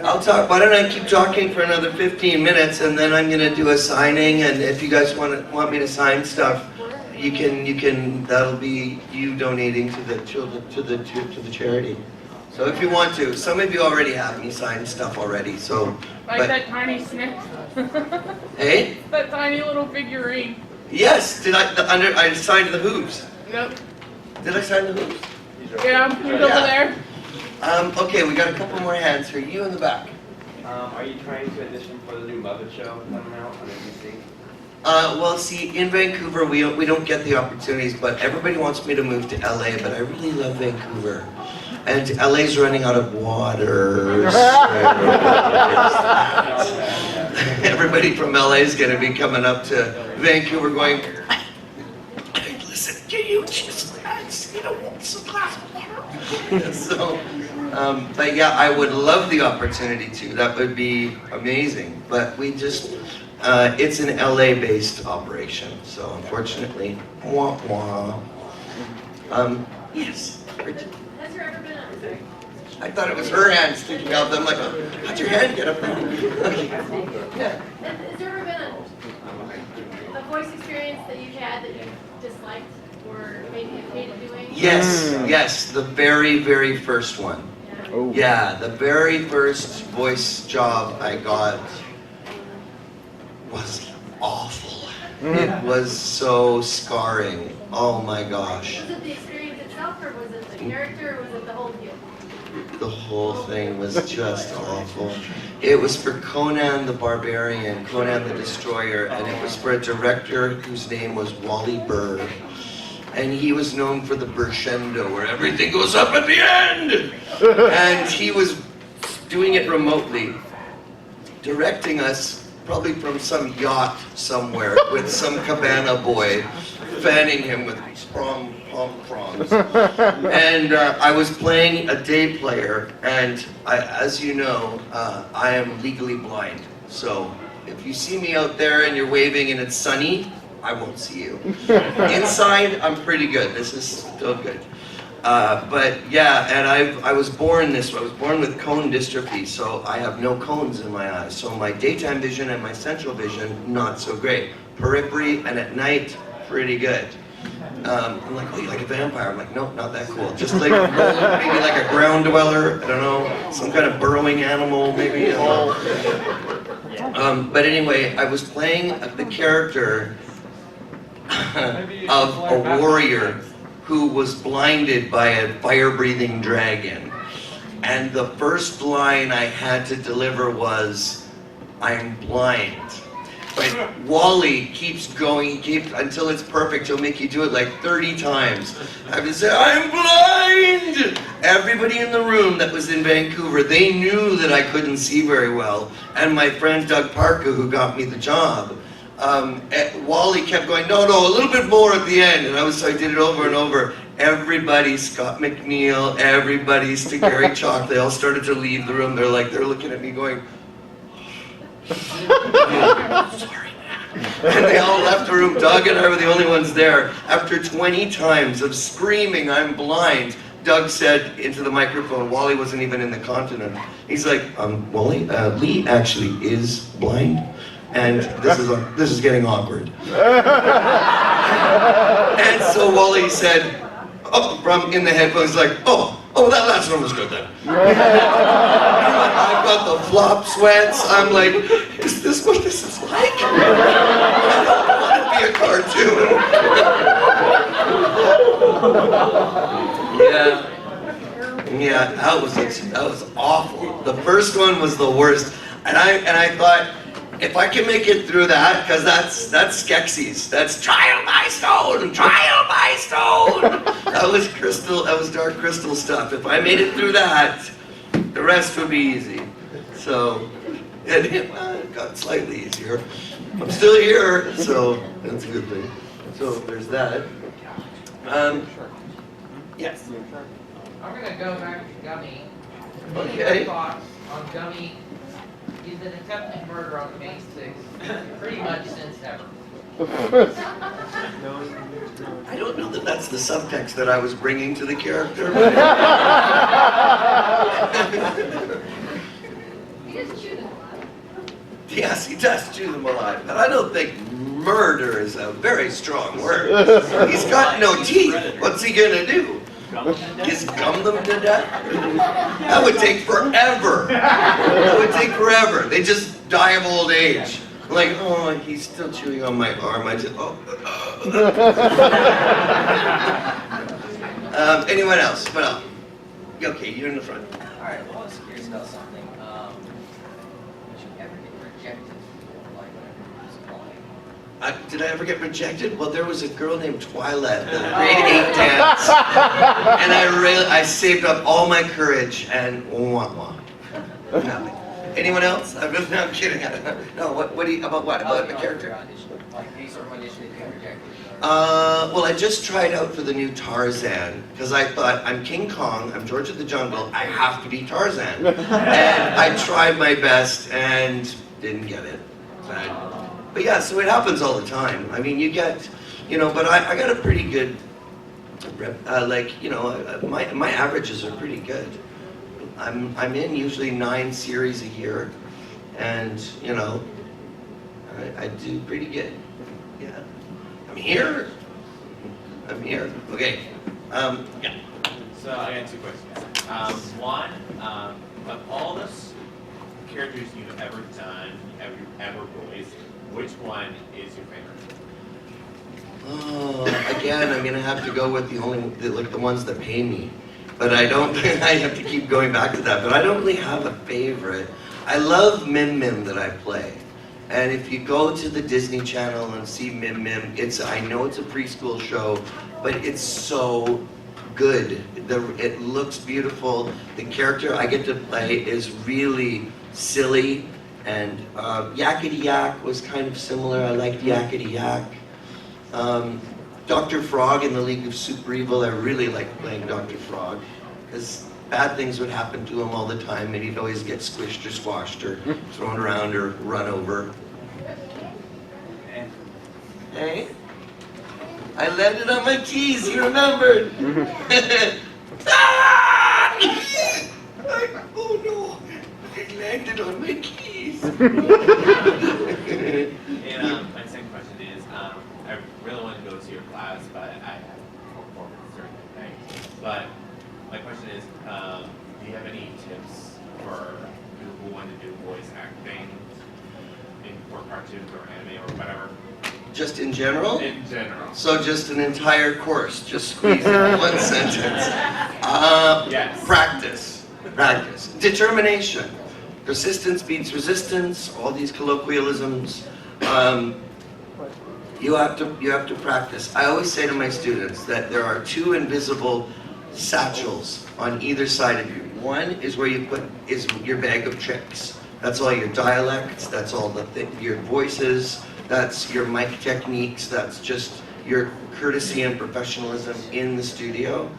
I'll talk. Why don't I keep talking for another 15 minutes, and then I'm gonna do a signing. And if you guys want me to sign stuff, you can. That'll be you donating to the children to the charity. So if you want to, some of you already have me sign stuff already. So. Like that tiny snip. Hey. That tiny little figurine. Yes. Did I signed the hooves? Nope. Did I sign the hooves? Yeah, he's over there. Okay, we got a couple more hands here. You in the back. Are you trying to audition for the new Muppet Show coming out on NBC? Well, see, in Vancouver, we don't get the opportunities, but everybody wants me to move to LA, but I really love Vancouver. And LA's running out of water. Everybody from LA is going to be coming up to Vancouver going, listen, can you just, want some glass of water? So, but yeah, I would love the opportunity to. That would be amazing. But we just, it's an LA-based operation, so unfortunately, wah wah. Yes. Richard. Has there ever been a... I thought it was her hand sticking out. I'm like, how'd your hand get up there? Okay. Yeah. Has there ever been a voice experience that you've had that you disliked or maybe you hated doing? Yes, yes, the very, very first one. Oh. Yeah, the very first voice job I got was awful. It was so scarring. Oh my gosh. Was it the experience itself, or was it the character, or was it the whole deal? The whole thing was just awful. It was for Conan the Barbarian, Conan the Destroyer, and it was for a director whose name was Wally Burr. And he was known for the crescendo, where everything goes up at the end! And he was doing it remotely, directing us probably from some yacht somewhere with some cabana boy fanning him with prongs. And I was playing a day player, and as you know, I am legally blind. So if you see me out there and you're waving and it's sunny, I won't see you. Inside, I'm pretty good. This is still good. But yeah, and I was born this way. I was born with cone dystrophy, so I have no cones in my eyes. So my daytime vision and my central vision, not so great. Periphery and at night, pretty good. I'm like, oh, you like a vampire? I'm like, nope, not that cool. Just like maybe like a ground dweller. I don't know, some kind of burrowing animal, maybe. But anyway, I was playing the character of a warrior who was blinded by a fire-breathing dragon. And the first line I had to deliver was, I'm blind. But Wally keeps going, until it's perfect, he'll make you do it like 30 times. I have to say, I'm blind! Everybody in the room that was in Vancouver, they knew that I couldn't see very well. And my friend Doug Parker, who got me the job, Wally kept going, no, a little bit more at the end. And so I did it over and over. Everybody, Scott McNeil, everybody, Gary Chalk, they all started to leave the room. They're looking at me going, sorry, man. And they all left the room. Doug and I were the only ones there. After 20 times of screaming, I'm blind, Doug said into the microphone, Wally wasn't even in the continent. He's like, Wally, Lee actually is blind. And this is getting awkward. And so Wally said, from in the headphones, like, that last one was good then. I've got the flop sweats. I'm like, is this what this is like? I don't want to be a cartoon. Yeah, that was awful. The first one was the worst, and I thought, if I can make it through that, because that's Skeksis. That's trial by stone, trial by stone. That was dark crystal stuff. If I made it through that, the rest would be easy. So, it got slightly easier. I'm still here, so that's a good thing. So there's that. Yes. I'm gonna go back to Gummy. Okay. What are your thoughts on Gummy? He's been attempting murder on May 6th pretty much since ever. I don't know that that's the subtext that I was bringing to the character. He does chew them alive. Yes, he does chew them alive, but I don't think murder is a very strong word. He's got no teeth. What's he gonna do? Just gum them to death? That would take forever. That would take forever. They just die of old age. Like, oh, he's still chewing on my arm. I just, anyone else? What else? Okay, you're in the front. All right. Well, I was curious about something. Did you ever get rejected? Like, Did I ever get rejected? Well, there was a girl named Twyla at the grade 8 dance, and I saved up all my courage and nothing. Anyone else? I'm kidding. No. What do you about what? About the character? Like, any sort of audition that you got rejected? Well, I just tried out for the new Tarzan because I thought I'm King Kong, I'm George of the Jungle, I have to be Tarzan, and I tried my best and didn't get it. But yeah, so it happens all the time. I mean, you get, but I got a pretty good, my averages are pretty good. I'm in usually 9 series a year, and I do pretty good. Yeah, I'm here. Okay. Yeah. So I got 2 questions. One, of all the characters you've ever done, ever voiced, which one is your favorite? Again, I'm gonna have to go with the ones that pay me. But I don't. I have to keep going back to that. But I don't really have a favorite. I love Mim Mim that I play. And if you go to the Disney Channel and see Mim Mim, I know it's a preschool show, but it's so good. It looks beautiful. The character I get to play is really silly. And Yakety Yak was kind of similar. I liked Yakety Yak. Dr. Frog in the League of Super Evil, I really liked playing Dr. Frog, because bad things would happen to him all the time, and he'd always get squished or squashed or thrown around or run over. Hey? I landed on my keys, he remembered. Oh no, I landed on my keys. And my second question is, I really want to go to your class, but I have performance during the day. But my question is, do you have any tips for people who want to do voice acting for cartoons or anime or whatever? Just in general? In general. So just an entire course, just squeeze in one sentence. Yes. Practice. Determination. Persistence beats resistance, all these colloquialisms. You have to practice. I always say to my students that there are two invisible satchels on either side of you. One is where you put your bag of tricks. That's all your dialects, that's all your voices, that's your mic techniques, that's just your courtesy and professionalism in the studio.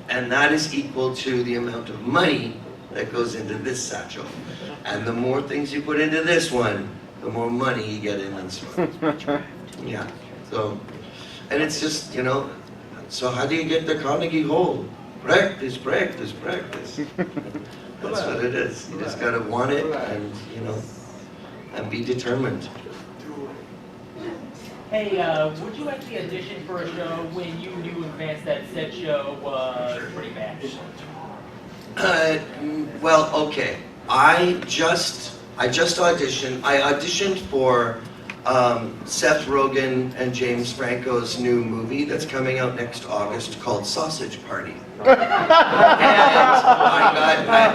And that is equal to the amount of money that goes into this satchel. And the more things you put into this one, the more money you get in this one. Yeah, so, and it's just, you know, so how do you get the Carnegie Hole? Practice, practice, practice. That's what it is. You just gotta want it and, you know, and be determined. Hey, would you actually audition for a show when you knew in advance that said show was pretty bad? Well, okay. I just auditioned. I auditioned for Seth Rogen and James Franco's new movie that's coming out next August called Sausage Party. And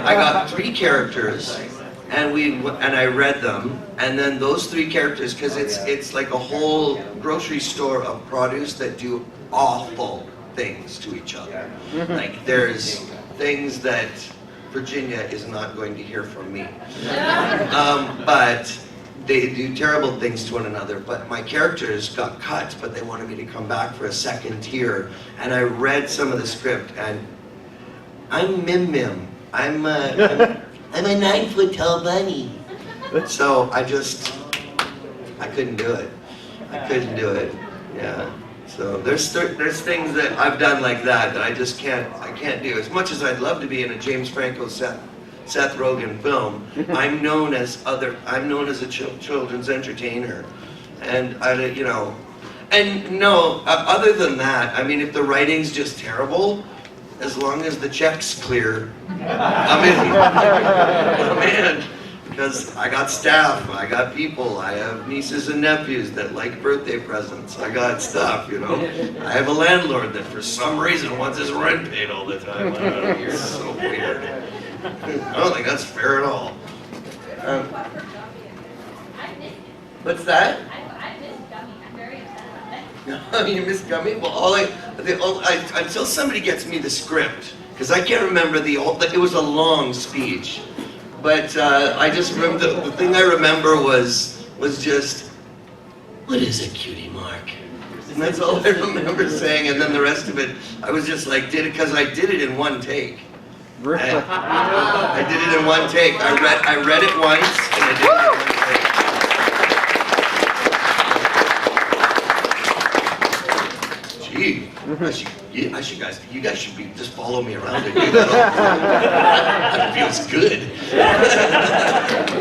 I got 3 characters, and I read them, and then those 3 characters, because it's like a whole grocery store of produce that do awful things to each other. Like there's things that Virginia is not going to hear from me. But they do terrible things to one another. But my characters got cut, but they wanted me to come back for a second tier. And I read some of the script, and I'm Mim Mim. I'm a 9-foot tall bunny. So I couldn't do it. I couldn't do it. Yeah. So there's things that I've done like that I just can't do. As much as I'd love to be in a James Franco Seth Rogen film, I'm known as a children's entertainer, and other than that, I mean, if the writing's just terrible, as long as the check's clear, I'm in. Because I got staff, I got people, I have nieces and nephews that like birthday presents, I got stuff, you know. I have a landlord that for some reason wants his rent paid all the time. You're so weird. I don't think that's fair at all. What's that? I miss Gummy. I'm very upset about that. You miss Gummy? Well, until somebody gets me the script, because I can't remember it was a long speech. But I just remember, the thing I remember was just, what is it, cutie mark? And that's all I remember saying, and then the rest of it, I was just like, because I did it in one take. I did it in one take. I read it once, and I did it in one take. Gee, you guys should just follow me around and do that. That feels good.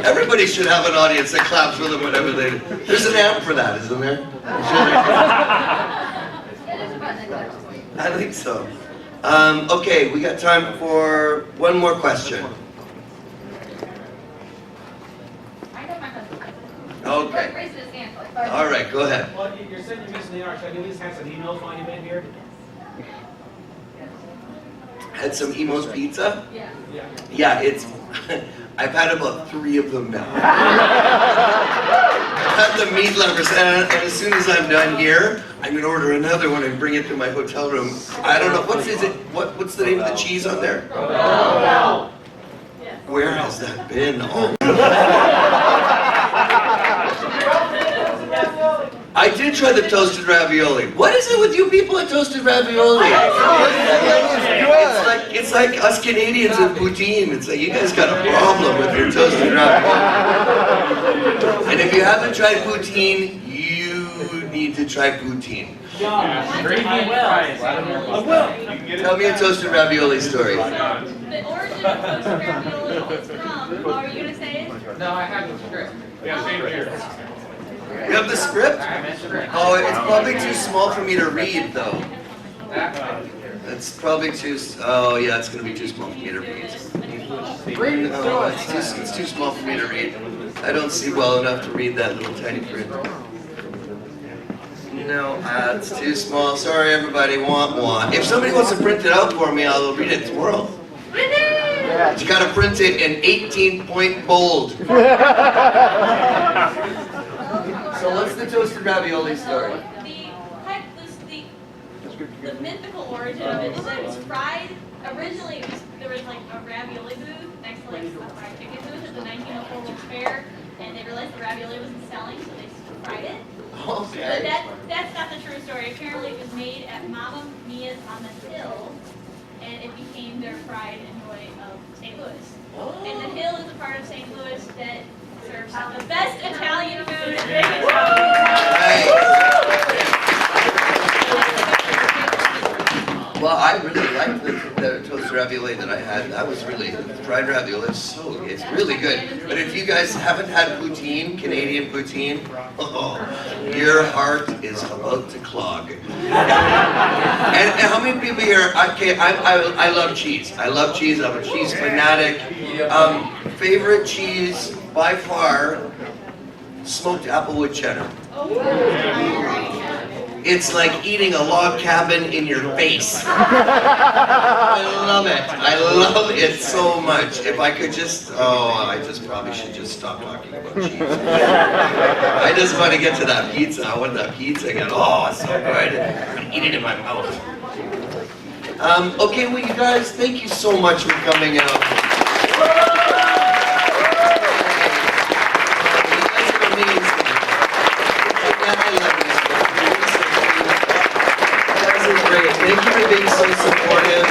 Everybody should have an audience that claps for them whenever they do. There's an app for that, isn't there? I think so. Okay, we got time for one more question. Okay. All right, go ahead. Well, you're saying you're missing the art. Should I at least have some emails while you've been here? Had some Emo's pizza? Yeah. Yeah, I've had about 3 of them now. I had the meat lovers, and as soon as I'm done here, I'm gonna order another one and bring it to my hotel room. I don't know, what's the name of the cheese on there? No. Where has that been? Oh. I did try the toasted ravioli. What is it with you people at toasted ravioli? It's like us Canadians and poutine. It's like you guys got a problem with your toasted ravioli. And if you haven't tried poutine, you need to try poutine. Tell me a toasted ravioli story. So, the origin of toasted ravioli is from, oh, are you gonna say it? No, I have the script. You have the script? Oh, it's probably too small for me to read, though. It's probably too. Oh, yeah, it's gonna be too small for me to read. No, it's too small for me to read. I don't see well enough to read that little tiny print. No, it's too small. Sorry, everybody. Womp womp. If somebody wants to print it out for me, I'll read it tomorrow. But you gotta print it in 18-point bold. So what's the toasted ravioli story? The mythical origin of it is that it was fried. Originally, there was like a ravioli booth next to like a fried chicken booth at the 1904 World's Fair, and they realized the ravioli wasn't selling, so they fried it. Okay. But that's not the true story. Apparently, it was made at Mama Mia's on the Hill, and it became their pride and joy of St. Louis. And the Hill is a part of St. Louis that serves the best Italian food in Big Well, I really liked the toasted ravioli that I had. That was really, the fried ravioli is so, it's really good. But if you guys haven't had poutine, Canadian poutine, your heart is about to clog. And how many people here, okay, I love cheese. I love cheese, I'm a cheese fanatic. Favorite cheese, by far, smoked applewood cheddar. It's like eating a log cabin in your face. I love it. I love it so much. If I could just, I just probably should just stop talking about cheese. I just want to get to that pizza. I want that pizza again. Oh, it's so good. I'm going to eat it in my mouth. Okay, well, you guys, thank you so much for coming out. Thank you for being so supportive.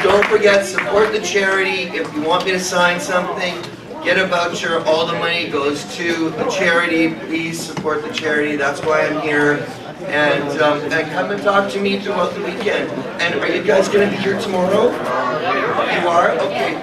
Don't forget, support the charity. If you want me to sign something, get a voucher. All the money goes to the charity. Please support the charity. That's why I'm here. And come and talk to me throughout the weekend. And are you guys going to be here tomorrow? You are? Okay.